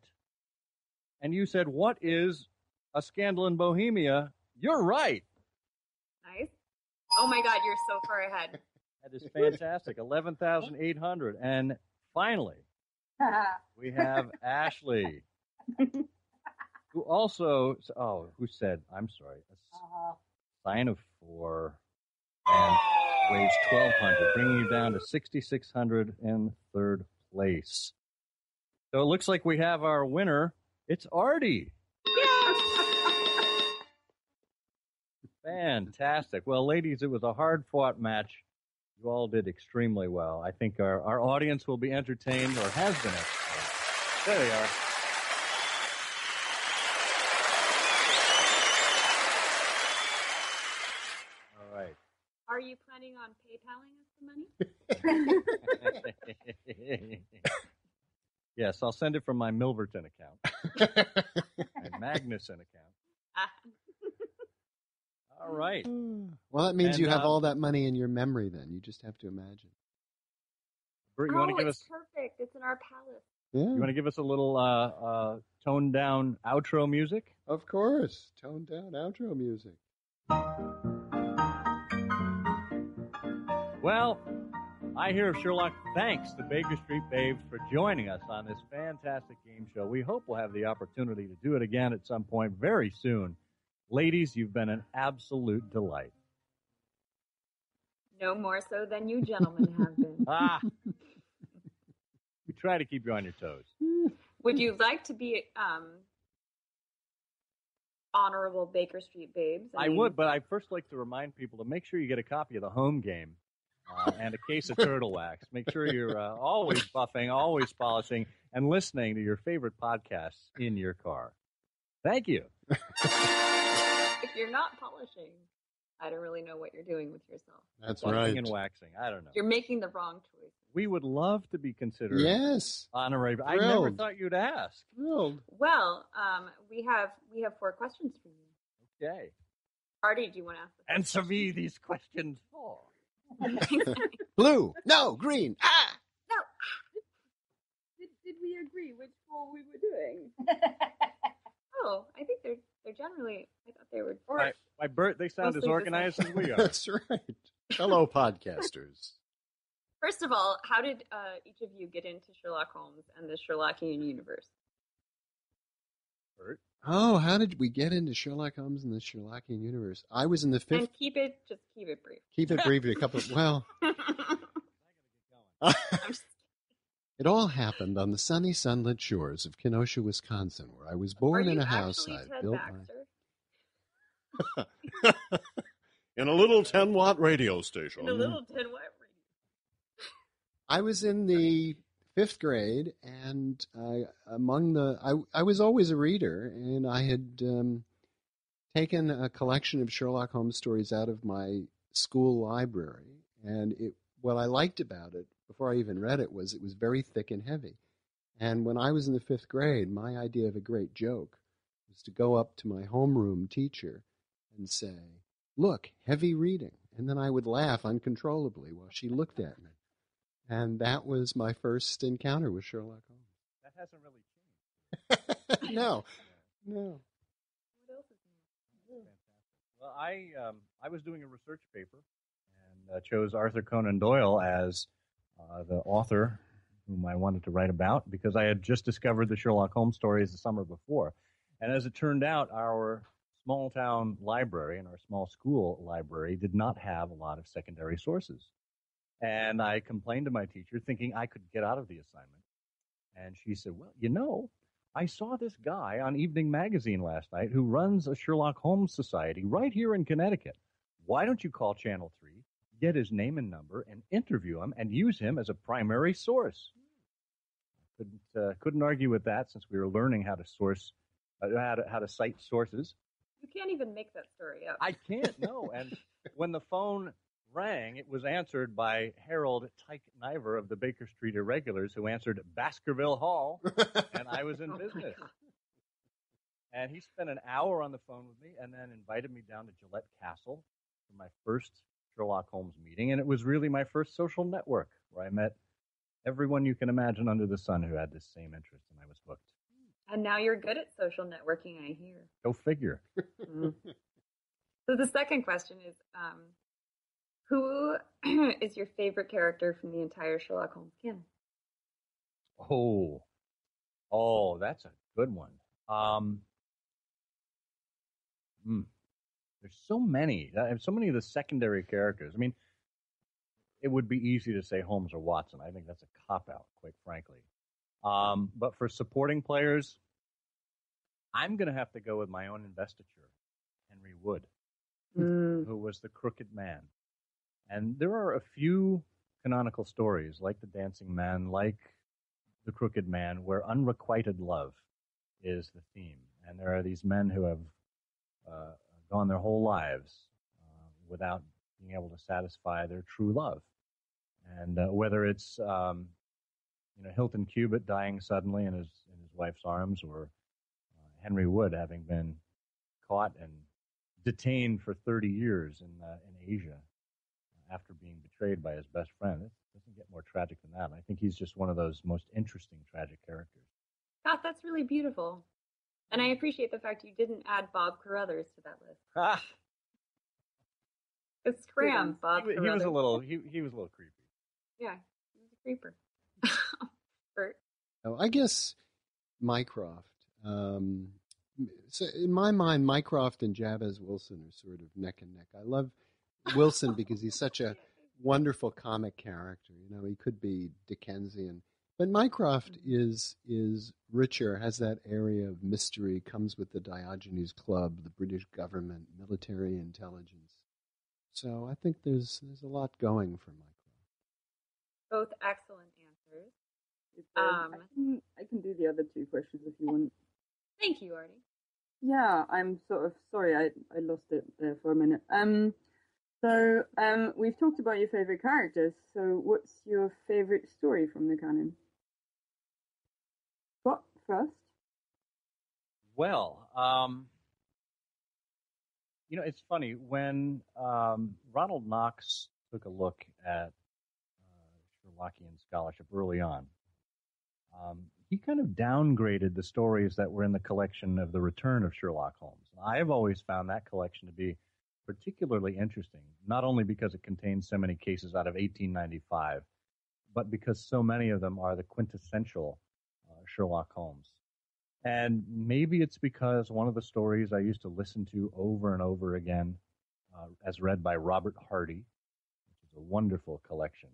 And you said, what is a scandal in Bohemia? You're right. Nice. Oh, my God, you're so far ahead. That is fantastic. 11,800. And finally, we have Ashley, who also, who said, I'm sorry, a sign of 4 and weighs 1,200, bringing you down to 6,600 in third place. So it looks like we have our winner. It's Artie. Fantastic. Well, ladies, it was a hard-fought match. You all did extremely well. I think our audience will be entertained, or has been entertained. There they are. All right. Are you planning on PayPaling us the money? Yes, I'll send it from my Milverton account. My Magnuson account. All right. Well, that means you have all that money in your memory then. You just have to imagine. Bert, you want to give it's us perfect. It's in our palace. Yeah. You want to give us a little toned down outro music? Of course. Toned down outro music. Well, I Hear of Sherlock thanks the Baker Street Babes for joining us on this fantastic game show. We hope we'll have the opportunity to do it again at some point very soon. Ladies, you've been an absolute delight. No more so than you gentlemen have been. We try to keep you on your toes. Would you like to be honorable Baker Street Babes? I would, but I'd first like to remind people to make sure you get a copy of the home game and a case of turtle wax. Make sure you're always buffing, always polishing, and listening to your favorite podcasts in your car. Thank you. If you're not polishing, I don't really know what you're doing with yourself. That's Buffing right. and waxing. I don't know. You're making the wrong choice. We would love to be considered honorary. I never thought you'd ask. Thrilled. Well, we have 4 questions for you. Okay. Artie, do you want to ask the Answer me these questions. Blue. No, green. No. Did we agree which 4 we were doing? Oh, I think they're generally. I thought they were. By Bert, they sound as organized as we are. That's right. Hello, podcasters. First of all, how did each of you get into Sherlock Holmes and the Sherlockian universe? Bert? Oh, how did we get into Sherlock Holmes and the Sherlockian universe? I was in the 5th. And keep it brief. Keep it brief. A couple. Well, it all happened on the sunny, sunlit shores of Kenosha, Wisconsin, where I was born in a house I built in a little 10-watt radio station. In a little 10-watt radio. I was in the 5th grade, and I was always a reader, and I had taken a collection of Sherlock Holmes stories out of my school library, and what I liked about it, before I even read it was very thick and heavy. And when I was in the 5th grade, my idea of a great joke was to go up to my homeroom teacher and say, "Look, heavy reading." And then I would laugh uncontrollably while she looked at me. And that was my first encounter with Sherlock Holmes. That hasn't really changed. No. What else is new? Well, I was doing a research paper and chose Arthur Conan Doyle as the author whom I wanted to write about because I had just discovered the Sherlock Holmes stories the summer before. And as it turned out, our small town library and our small school library did not have a lot of secondary sources. And I complained to my teacher thinking I could get out of the assignment. And she said, well, I saw this guy on Evening Magazine last night who runs a Sherlock Holmes Society right here in Connecticut. Why don't you call Channel 3, get his name and number and interview him and use him as a primary source. Couldn't argue with that, since we were learning how to source, how to cite sources. You can't even make that story up. I can't, no. And when the phone rang, it was answered by Harold Tyke Niver of the Baker Street Irregulars, who answered Baskerville Hall, and I was in business. And he spent an hour on the phone with me and then invited me down to Gillette Castle for my first Sherlock Holmes meeting. And it was really my first social network, where I met everyone you can imagine under the sun who had this same interest, and I was hooked. And now you're good at social networking, I hear. Go figure. So the second question is, who is your favorite character from the entire Sherlock Holmes canon? Oh, that's a good one. There's so many of the secondary characters. I mean, it would be easy to say Holmes or Watson. I think that's a cop-out, quite frankly. But for supporting players, I'm going to have to go with my own investiture, Henry Wood, who was the Crooked Man. And there are a few canonical stories, like The Dancing Man, like The Crooked Man, where unrequited love is the theme. And there are these men who have gone their whole lives without being able to satisfy their true love. And whether it's Hilton Cubitt dying suddenly in his wife's arms, or Henry Wood having been caught and detained for 30 years in Asia after being betrayed by his best friend. It doesn't get more tragic than that. I think he's just one of those most interesting tragic characters. God, that's really beautiful. And I appreciate the fact you didn't add Bob Carruthers to that list. It's scram, Bob Carruthers. He was a little creepy. Yeah, he was a creeper. Bert? Oh, I guess Mycroft. So in my mind, Mycroft and Jabez Wilson are sort of neck and neck. I love Wilson because he's such a wonderful comic character. He could be Dickensian. But Mycroft is richer, has that area of mystery, comes with the Diogenes Club, the British government, military intelligence. So I think there's a lot going for Mycroft. Both excellent answers. I can do the other two questions if you want. Thank you, Artie. Yeah, I'm sort of sorry I lost it there for a minute. So we've talked about your favorite characters. So what's your favorite story from the canon? What first? Well, it's funny when Ronald Knox took a look at Sherlockian scholarship early on. He kind of downgraded the stories that were in the collection of The Return of Sherlock Holmes. I have always found that collection to be particularly interesting, not only because it contains so many cases out of 1895, but because so many of them are the quintessential Sherlock Holmes. And maybe it's because one of the stories I used to listen to over and over again, as read by Robert Hardy, which is a wonderful collection.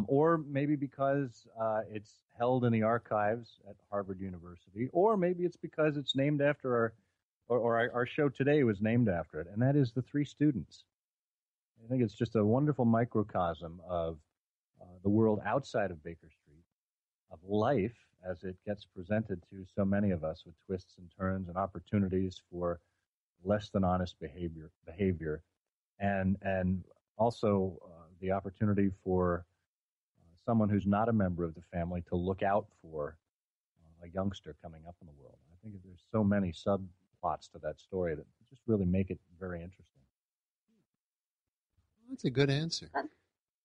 Or maybe because it's held in the archives at Harvard University, or maybe it's because it's named after our show today was named after it, and that is The Three Students. I think it's just a wonderful microcosm of the world outside of Baker Street, of life as it gets presented to so many of us with twists and turns and opportunities for less than honest behavior, and also the opportunity for someone who's not a member of the family to look out for a youngster coming up in the world. I think there's so many subplots to that story that just really make it very interesting. That's a good answer.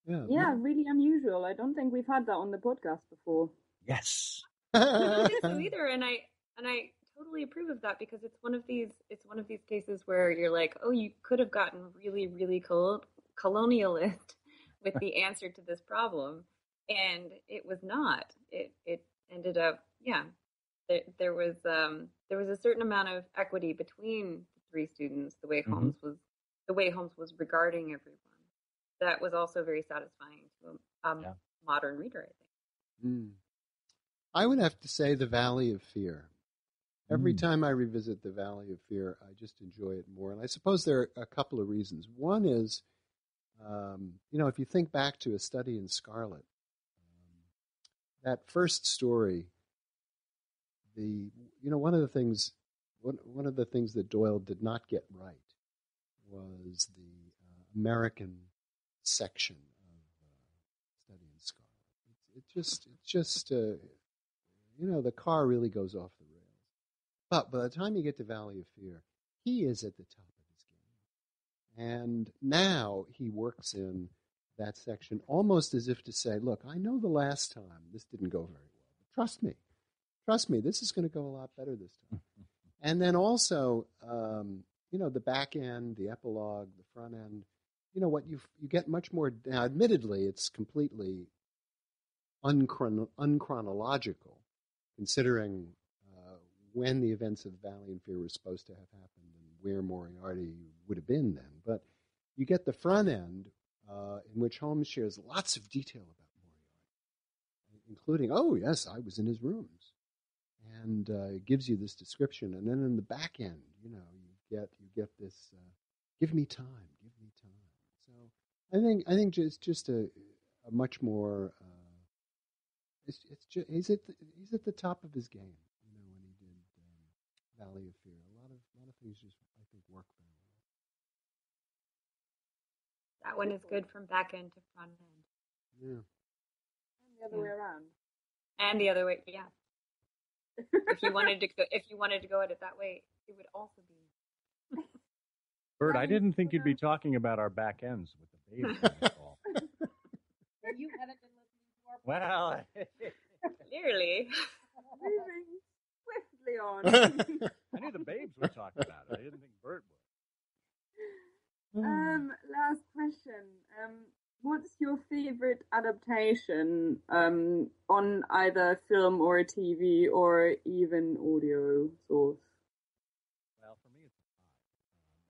Yeah, really unusual. I don't think we've had that on the podcast before. Yes. I don't think so either, and I totally approve of that, because it's one of these cases where you're like, oh, you could have gotten really, really colonialist with the answer to this problem. And it was not. It ended up, there was a certain amount of equity between the three students. The way Holmes was regarding everyone, that was also very satisfying to a modern reader, I think. I would have to say The Valley of Fear. Every time I revisit The Valley of Fear, I just enjoy it more. And I suppose there are a couple of reasons. One is if you think back to A Study in Scarlet, that first story, one of the things that Doyle did not get right was the American section of Study in Scarlet. It's just the car really goes off the rails. But by the time you get to Valley of Fear, he is at the top of his game. And now he works in that section almost as if to say, look, I know the last time this didn't go very well, but trust me, this is going to go a lot better this time. And then also, the back end, the epilogue, the front end, you get much more. Now, admittedly, it's completely unchronological, considering when the events of Valley and Fear were supposed to have happened and where Moriarty would have been then. But you get the front end, in which Holmes shares lots of detail about Moriarty, including, oh yes, I was in his rooms, and it gives you this description. And then in the back end, you get this, give me time. So I think just a much more. He's at the top of his game. When he did Valley of Fear, a lot of things just I think work very well. That one is good from back end to front end. Yeah. And the other way around. And the other way, yeah. if you wanted to go at it that way, it would also be. Bert, I didn't think you'd be talking about our back ends with the babes on this call. You haven't been listening to our Well, clearly. Moving swiftly on. I knew the babes would talk about it. I didn't think Bert would. Last question. What's your favorite adaptation on either film or a TV or even audio source? Well, for me, it's a tie.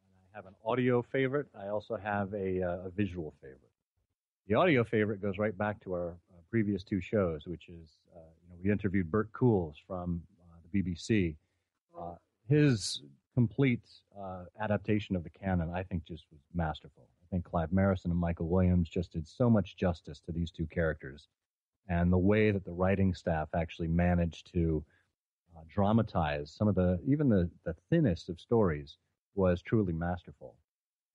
And I have an audio favorite. I also have a visual favorite. The audio favorite goes right back to our previous two shows, which is, we interviewed Bert Coules from the BBC. His complete adaptation of the canon, I think, just was masterful. I think Clive Marison and Michael Williams just did so much justice to these two characters. And the way that the writing staff actually managed to dramatize some of the thinnest of stories was truly masterful.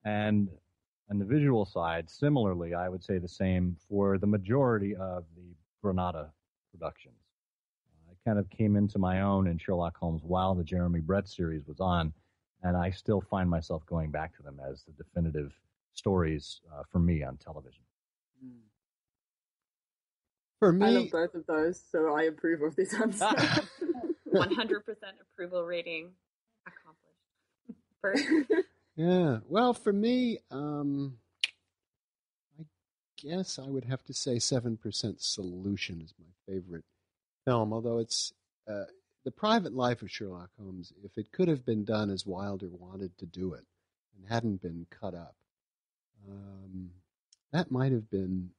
And on the visual side, similarly, I would say the same for the majority of the Granada productions. I kind of came into my own in Sherlock Holmes while the Jeremy Brett series was on, and I still find myself going back to them as the definitive stories for me on television. For me, I love both of those, so I approve of this answer. 100% approval rating accomplished. Yeah. Well, for me, I guess I would have to say 7% Solution is my favorite film, although it's The Private Life of Sherlock Holmes, if it could have been done as Wilder wanted to do it and hadn't been cut up, that might have been,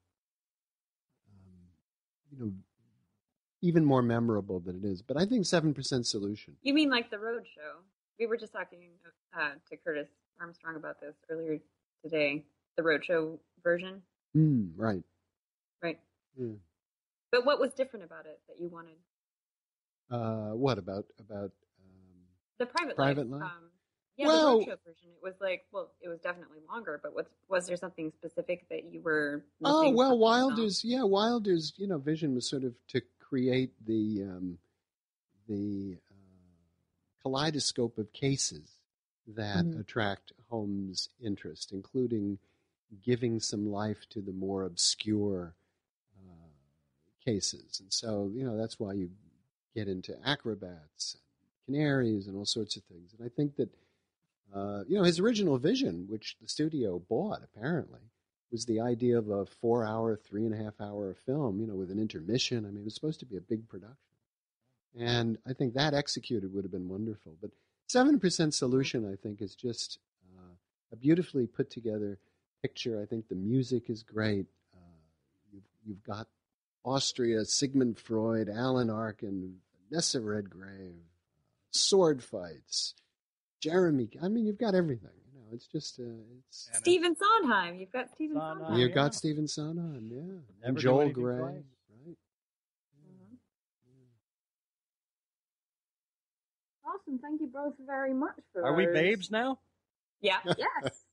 even more memorable than it is. But I think 7% Solution. You mean like The Road Show? We were just talking to Curtis Armstrong about this earlier today. The Road Show version. Right. Right. Yeah. But what was different about it that you wanted? What about the Private Life? Yeah, well, the Road Show version. It was it was definitely longer. But was there something specific that you were missing? Oh well, Wilder's vision was sort of to create the kaleidoscope of cases that attract Holmes' interest, including giving some life to the more obscure cases. And so, that's why you get into acrobats, and canaries, and all sorts of things. And I think that, his original vision, which the studio bought, apparently, was the idea of a 4-hour, 3.5-hour film, with an intermission. I mean, it was supposed to be a big production. And I think that executed would have been wonderful. But 7% Solution, I think, is just a beautifully put together picture. I think the music is great. You've got Austria, Sigmund Freud, Alan Arkin, Vanessa Redgrave, sword fights, Jeremy. I mean, you've got everything. It's just it's Stephen Sondheim. You've got Stephen Sondheim. You've got Stephen Sondheim, yeah. Never And do Joel anything Grey. twice. Right. Awesome. Thank you both very much for Are we babes now? Yeah. Yes.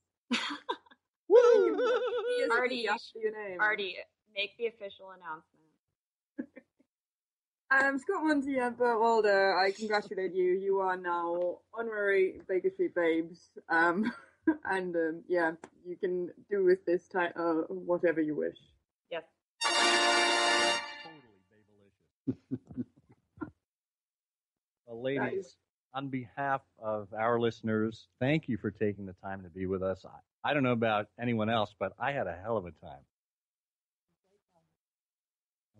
Artie, your name. Artie, make the official announcement. Scott Monty and Bert Walder, I congratulate you. You are now honorary Baker Street Babes. And yeah, you can do with this title whatever you wish. Yes. Totally babelicious. Well, ladies, on behalf of our listeners, thank you for taking the time to be with us. I don't know about anyone else, but I had a hell of a time.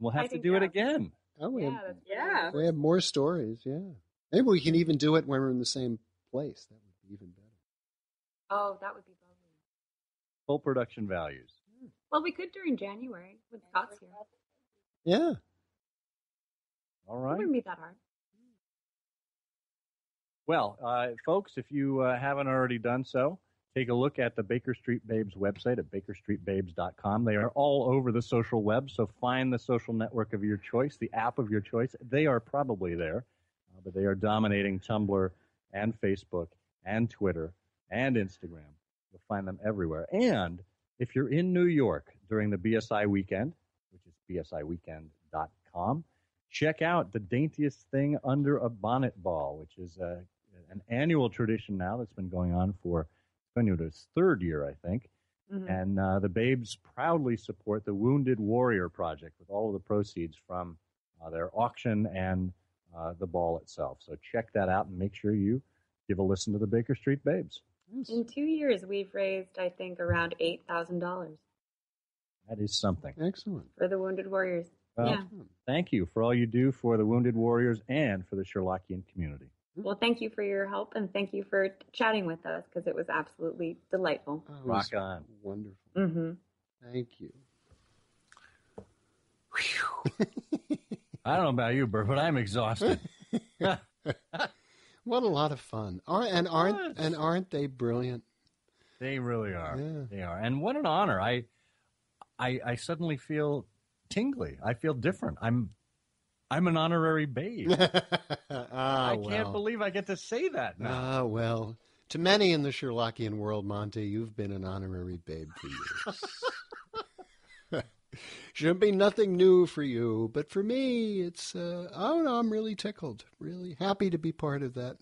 We'll have to do it again. Oh, we yeah. have more stories, yeah. Maybe we can even do it when we're in the same place. That would be even better. Oh, that would be lovely. Full production values. Well, we could during January when Scott's here. Yeah. All It right. wouldn't be that hard. Well, folks, if you haven't already done so, take a look at the Baker Street Babes website at bakerstreetbabes.com. They are all over the social web, so find the social network of your choice, the app of your choice. They are probably there, but they are dominating Tumblr and Facebook and Twitter and Instagram. You'll find them everywhere. And if you're in New York during the BSI weekend, which is bsiweekend.com, check out the Daintiest Thing Under a Bonnet Ball, which is an annual tradition now that's been going on for going into its third year, I think. Mm-hmm. And the Babes proudly support the Wounded Warrior Project with all of the proceeds from their auction and the ball itself. So check that out and make sure you give a listen to the Baker Street Babes. In 2 years, we've raised, I think, around $8,000. That is something. Excellent. For the Wounded Warriors. Well, yeah. Thank you for all you do for the Wounded Warriors and for the Sherlockian community. Well, thank you for your help, and thank you for chatting with us, because it was absolutely delightful. Oh, Rock on. Wonderful. Mm-hmm. Thank you. I don't know about you, Bert, but I'm exhausted. What a lot of fun. Aren't they brilliant? They really are. Yeah. They are. And what an honor. I suddenly feel tingly. I feel different. I'm an honorary babe. I can't believe I get to say that now. Well, to many in the Sherlockian world, Monty, you've been an honorary babe for years. Shouldn't be nothing new for you, but for me, it's, I'm really tickled, really happy to be part of that,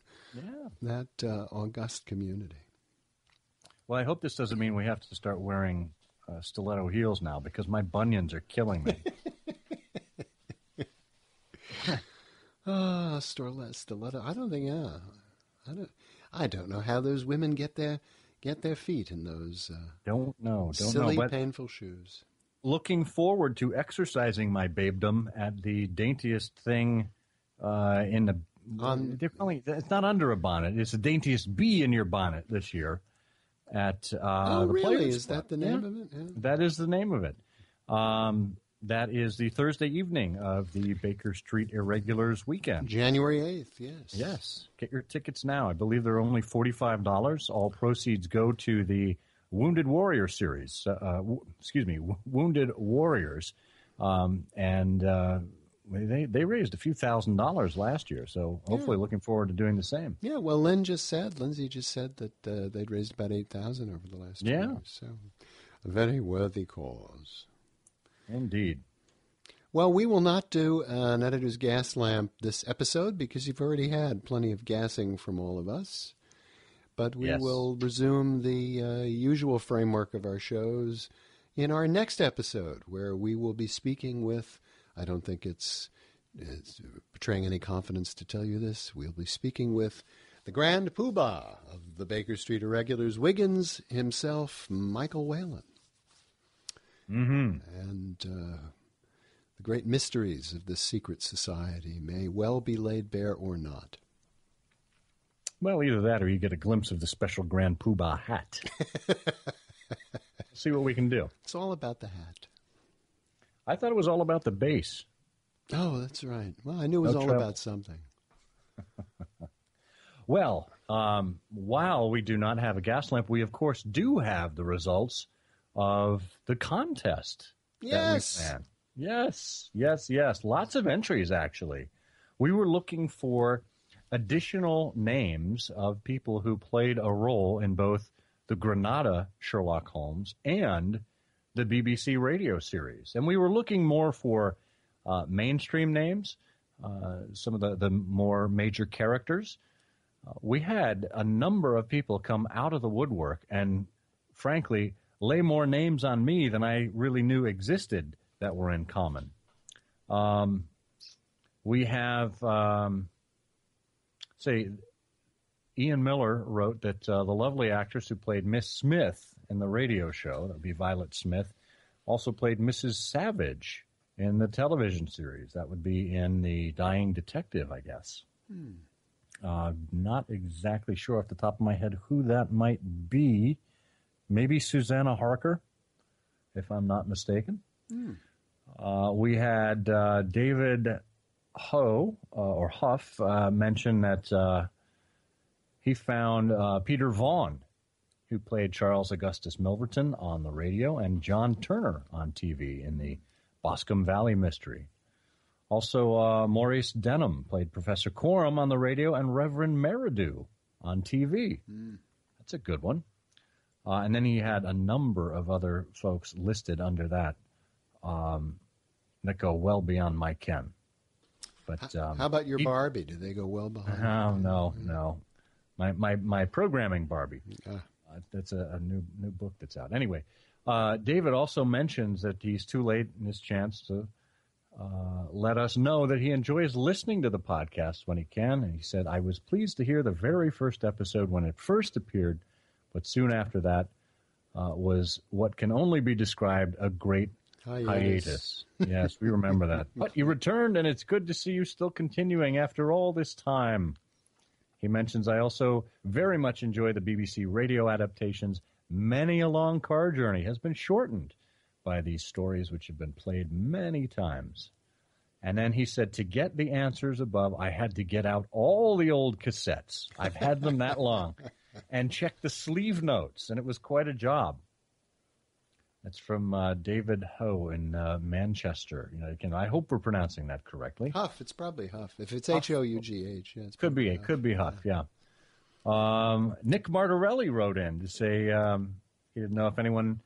august community. Well, I hope this doesn't mean we have to start wearing stiletto heels now, because my bunions are killing me. Stiletto. I don't think. I don't know how those women get their feet in those. Silly, painful shoes. Looking forward to exercising my babedom at the daintiest thing in the. It's not under a bonnet. It's the daintiest bee in your bonnet this year. At the really? Players Is Club. that the name of it? Yeah. That is the name of it. That is the Thursday evening of the Baker Street Irregulars weekend. January 8th, yes. Yes. Get your tickets now. I believe they're only $45. All proceeds go to the Wounded Warrior series. Wounded Warriors. They raised a few $1,000s last year, so hopefully looking forward to doing the same. Yeah, well, Lindsay just said that they'd raised about $8,000 over the last 2 years. So a very worthy cause. Indeed. Well, we will not do an editor's gas lamp this episode because you've already had plenty of gassing from all of us. But we will resume the usual framework of our shows in our next episode, where we will be speaking with, I don't think it's betraying any confidence to tell you this, we'll be speaking with the Grand Poobah of the Baker Street Irregulars, Wiggins himself, Michael Whalen. Mm-hmm. And the great mysteries of this secret society may well be laid bare or not. Well, either that or you get a glimpse of the special Grand Poobah hat. See what we can do. It's all about the hat. I thought it was all about the bass. Oh, that's right. Well, I knew it was all about something. Well, while we do not have a gas lamp, we, of course, do have the results of the contest. Yes. That we ran. Yes. Lots of entries, actually. We were looking for additional names of people who played a role in both the Granada Sherlock Holmes and the BBC radio series. And we were looking more for mainstream names, some of the more major characters. We had a number of people come out of the woodwork and, frankly, lay more names on me than I really knew existed that were in common. We have, Ian Miller wrote that the lovely actress who played Miss Smith in the radio show, that would be Violet Smith, also played Mrs. Savage in the television series. That would be in The Dying Detective, I guess. Not exactly sure off the top of my head who that might be. Maybe Susanna Harker, if I'm not mistaken. We had David Huff mention that he found Peter Vaughan, who played Charles Augustus Milverton on the radio, and John Turner on TV in the Boscombe Valley Mystery. Also, Maurice Denham played Professor Quorum on the radio and Reverend Meridew on TV. That's a good one. And then he had a number of other folks listed under that that go well beyond my ken. But how about your Barbie? Do they go well behind? Oh, no. My programming Barbie. That's a new book that's out. Anyway, David also mentions that he's too late in his chance to let us know that he enjoys listening to the podcast when he can. And he said, I was pleased to hear the very first episode when it first appeared, but soon after that was what can only be described a great hiatus. Yes, we remember that. But you returned, and it's good to see you still continuing after all this time. He mentions, I also very much enjoy the BBC radio adaptations. Many a long car journey has been shortened by these stories, which have been played many times. And then he said, to get the answers above, I had to get out all the old cassettes. I've had them that long. And check the sleeve notes, and it was quite a job. That's from David Ho in Manchester. I hope we're pronouncing that correctly. Huff, it's probably Huff. If it's Hough, yeah, could be. It could be Huff. Yeah. Nick Martorelli wrote in to say he didn't know if anyone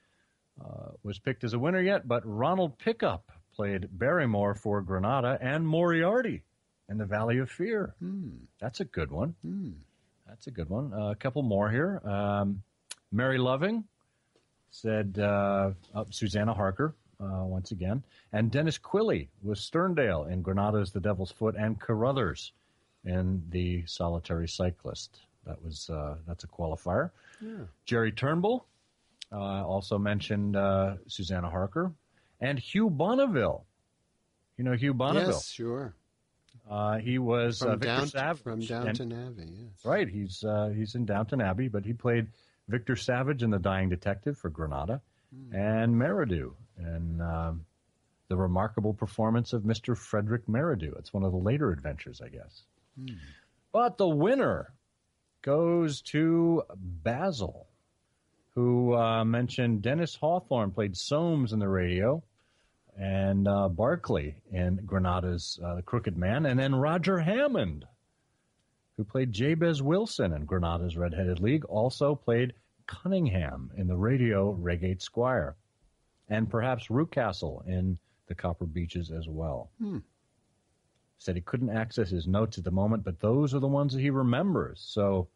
was picked as a winner yet, but Ronald Pickup played Barrymore for Granada and Moriarty in The Valley of Fear. That's a good one. That's a good one. A couple more here. Mary Loving said Susanna Harker, once again. And Dennis Quilley was Sterndale in Granada's The Devil's Foot and Carruthers in The Solitary Cyclist. That's a qualifier. Yeah. Jerry Turnbull also mentioned Susanna Harker. And Hugh Bonneville. You know Hugh Bonneville? Yes, sure. He was from Victor Savage. From Downton Abbey, yes. Right, he's in Downton Abbey, but he played Victor Savage in The Dying Detective for Granada, and Meridew in the remarkable performance of Mr. Frederick Meridew. It's one of the later adventures, I guess. But the winner goes to Basil, who mentioned Dennis Hawthorne played Soames in the radio, and Barclay in Granada's The Crooked Man, and then Roger Hammond, who played Jabez Wilson in Granada's Red-Headed League, also played Cunningham in the radio Reigate Squire, and perhaps Rucastle in The Copper Beeches as well. Said he couldn't access his notes at the moment, but those are the ones that he remembers. So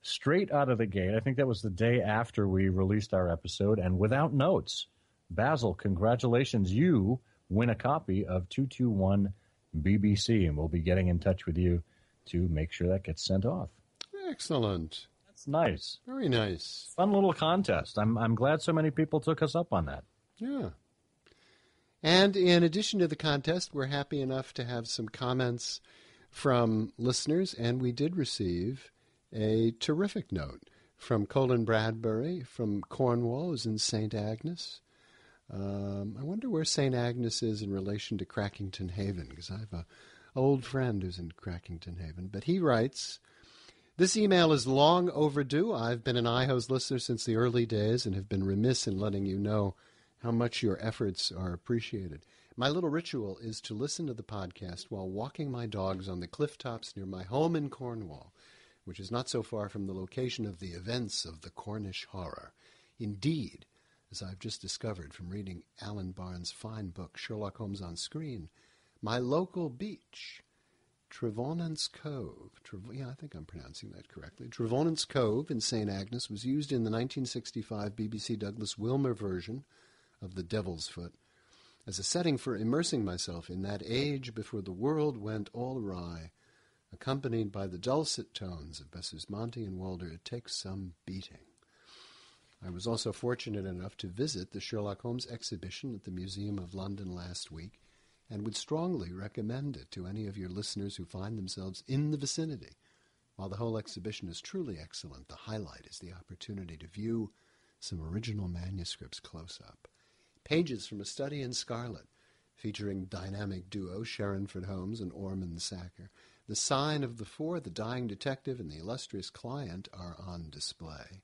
straight out of the gate, I think that was the day after we released our episode, and without notes, Basil, congratulations. You win a copy of 221 BBC, and we'll be getting in touch with you to make sure that gets sent off. Excellent. That's nice. Very nice. Fun little contest. I'm glad so many people took us up on that. Yeah. And in addition to the contest, we're happy enough to have some comments from listeners, and we did receive a terrific note from Colin Bradbury from Cornwall, who's in St. Agnes. I wonder where St. Agnes is in relation to Crackington Haven, because I have an old friend who's in Crackington Haven. But he writes, This email is long overdue. I've been an iHost listener since the early days and have been remiss in letting you know how much your efforts are appreciated. My little ritual is to listen to the podcast while walking my dogs on the cliff tops near my home in Cornwall, which is not so far from the location of the events of the Cornish horror. Indeed, as I've just discovered from reading Alan Barnes' fine book, Sherlock Holmes on Screen, my local beach, Trevonance Cove, I think I'm pronouncing that correctly, Trevonance Cove in St. Agnes was used in the 1965 BBC Douglas Wilmer version of The Devil's Foot as a setting for immersing myself in that age before the world went all awry, accompanied by the dulcet tones of Messrs. Monty and Walder. It takes some beating. I was also fortunate enough to visit the Sherlock Holmes exhibition at the Museum of London last week, and would strongly recommend it to any of your listeners who find themselves in the vicinity. While the whole exhibition is truly excellent, the highlight is the opportunity to view some original manuscripts close up. Pages from A Study in Scarlet, featuring dynamic duo Sherrinford Holmes and Ormond Sacker. The Sign of the Four, The Dying Detective, and The Illustrious Client are on display.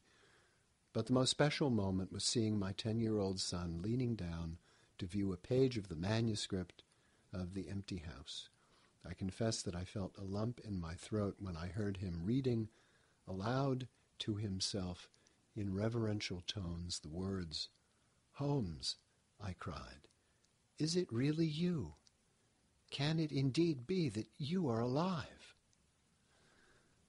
But the most special moment was seeing my 10-year-old son leaning down to view a page of the manuscript of The Empty House. I confess that I felt a lump in my throat when I heard him reading aloud to himself in reverential tones the words, "Holmes," I cried, "is it really you? Can it indeed be that you are alive?"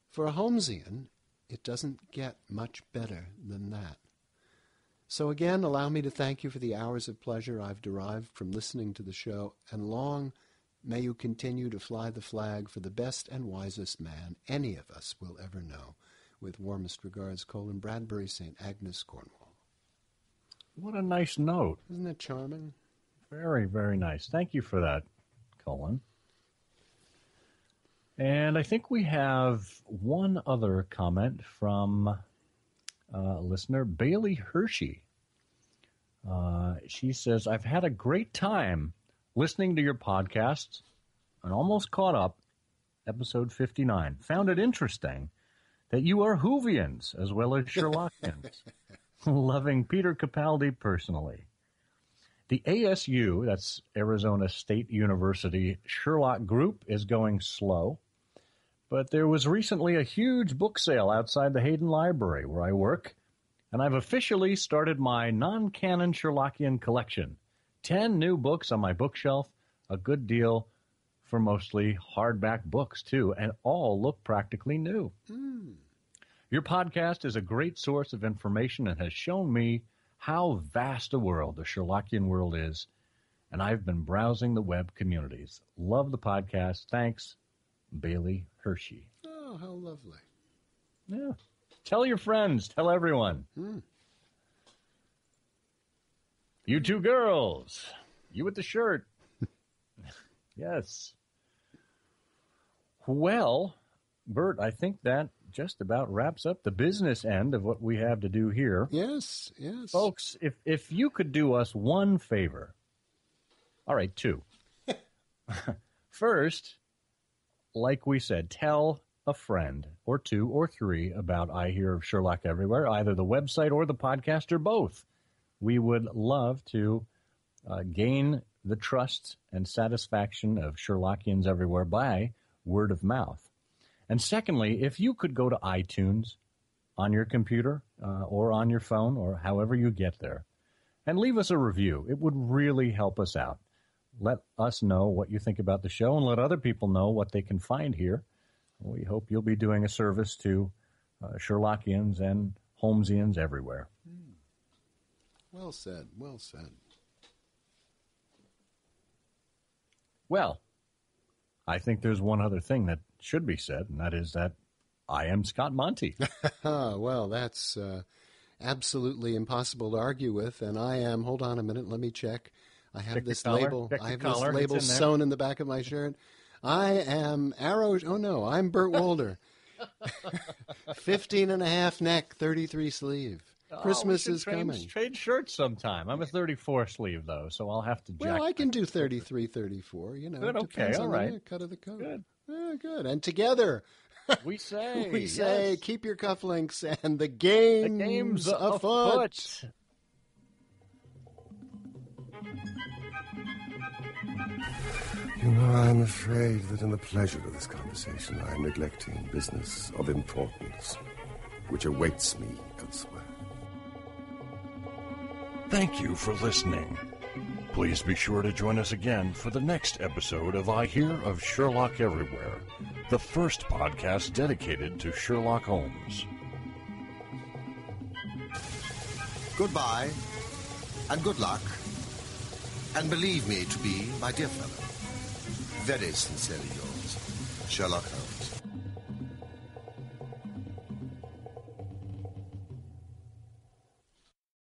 For a Holmesian, it doesn't get much better than that. So again, allow me to thank you for the hours of pleasure I've derived from listening to the show, and long may you continue to fly the flag for the best and wisest man any of us will ever know. With warmest regards, Colin Bradbury, St. Agnes, Cornwall. What a nice note. Isn't that charming? Very, very nice. Thank you for that, Colin. And I think we have one other comment from listener Bailey Hershey. She says, I've had a great time listening to your podcasts and almost caught up, episode 59. Found it interesting that you are Whovians as well as Sherlockians. Loving Peter Capaldi personally. The ASU, that's Arizona State University Sherlock Group, is going slow. But there was recently a huge book sale outside the Hayden Library where I work, and I've officially started my non-canon Sherlockian collection. 10 new books on my bookshelf, a good deal for mostly hardback books, too, and all look practically new. Your podcast is a great source of information and has shown me how vast a world the Sherlockian world is, and I've been browsing the web communities. Love the podcast. Thanks, Bailey Hershey. Oh, how lovely. Yeah. Tell your friends. Tell everyone. You two girls. You with the shirt. Yes. Well, Bert, I think that just about wraps up the business end of what we have to do here. Yes, yes. Folks, if you could do us one favor. All right, two. First, like we said, tell a friend or two or three about I Hear of Sherlock Everywhere, either the website or the podcast or both. We would love to gain the trust and satisfaction of Sherlockians everywhere by word of mouth. And secondly, if you could go to iTunes on your computer or on your phone or however you get there and leave us a review, it would really help us out. Let us know what you think about the show and let other people know what they can find here. We hope you'll be doing a service to Sherlockians and Holmesians everywhere. Well said, well said. Well, I think there's one other thing that should be said, and that is that I am Scott Monty. Well, that's absolutely impossible to argue with, and I am, hold on a minute, let me check. I have this label. I have this label sewn in the back of my shirt. I am I'm Bert Walder. 15 and a half neck, 33 sleeve. Christmas is coming. Trade shirts sometime. I'm a 34 sleeve, though, so I'll have to jack. Well, I can do 33, 34, Good, okay, all right. The cut of the coat. Good. Good. And together, We say, yes. Keep your cufflinks and the game's afoot. You know, I'm afraid that in the pleasure of this conversation, I am neglecting business of importance, which awaits me elsewhere. Thank you for listening. Please be sure to join us again for the next episode of I Hear of Sherlock Everywhere, the first podcast dedicated to Sherlock Holmes. Goodbye, and good luck, and believe me to be, my dear fellow, very sincerely yours, Sherlock Holmes.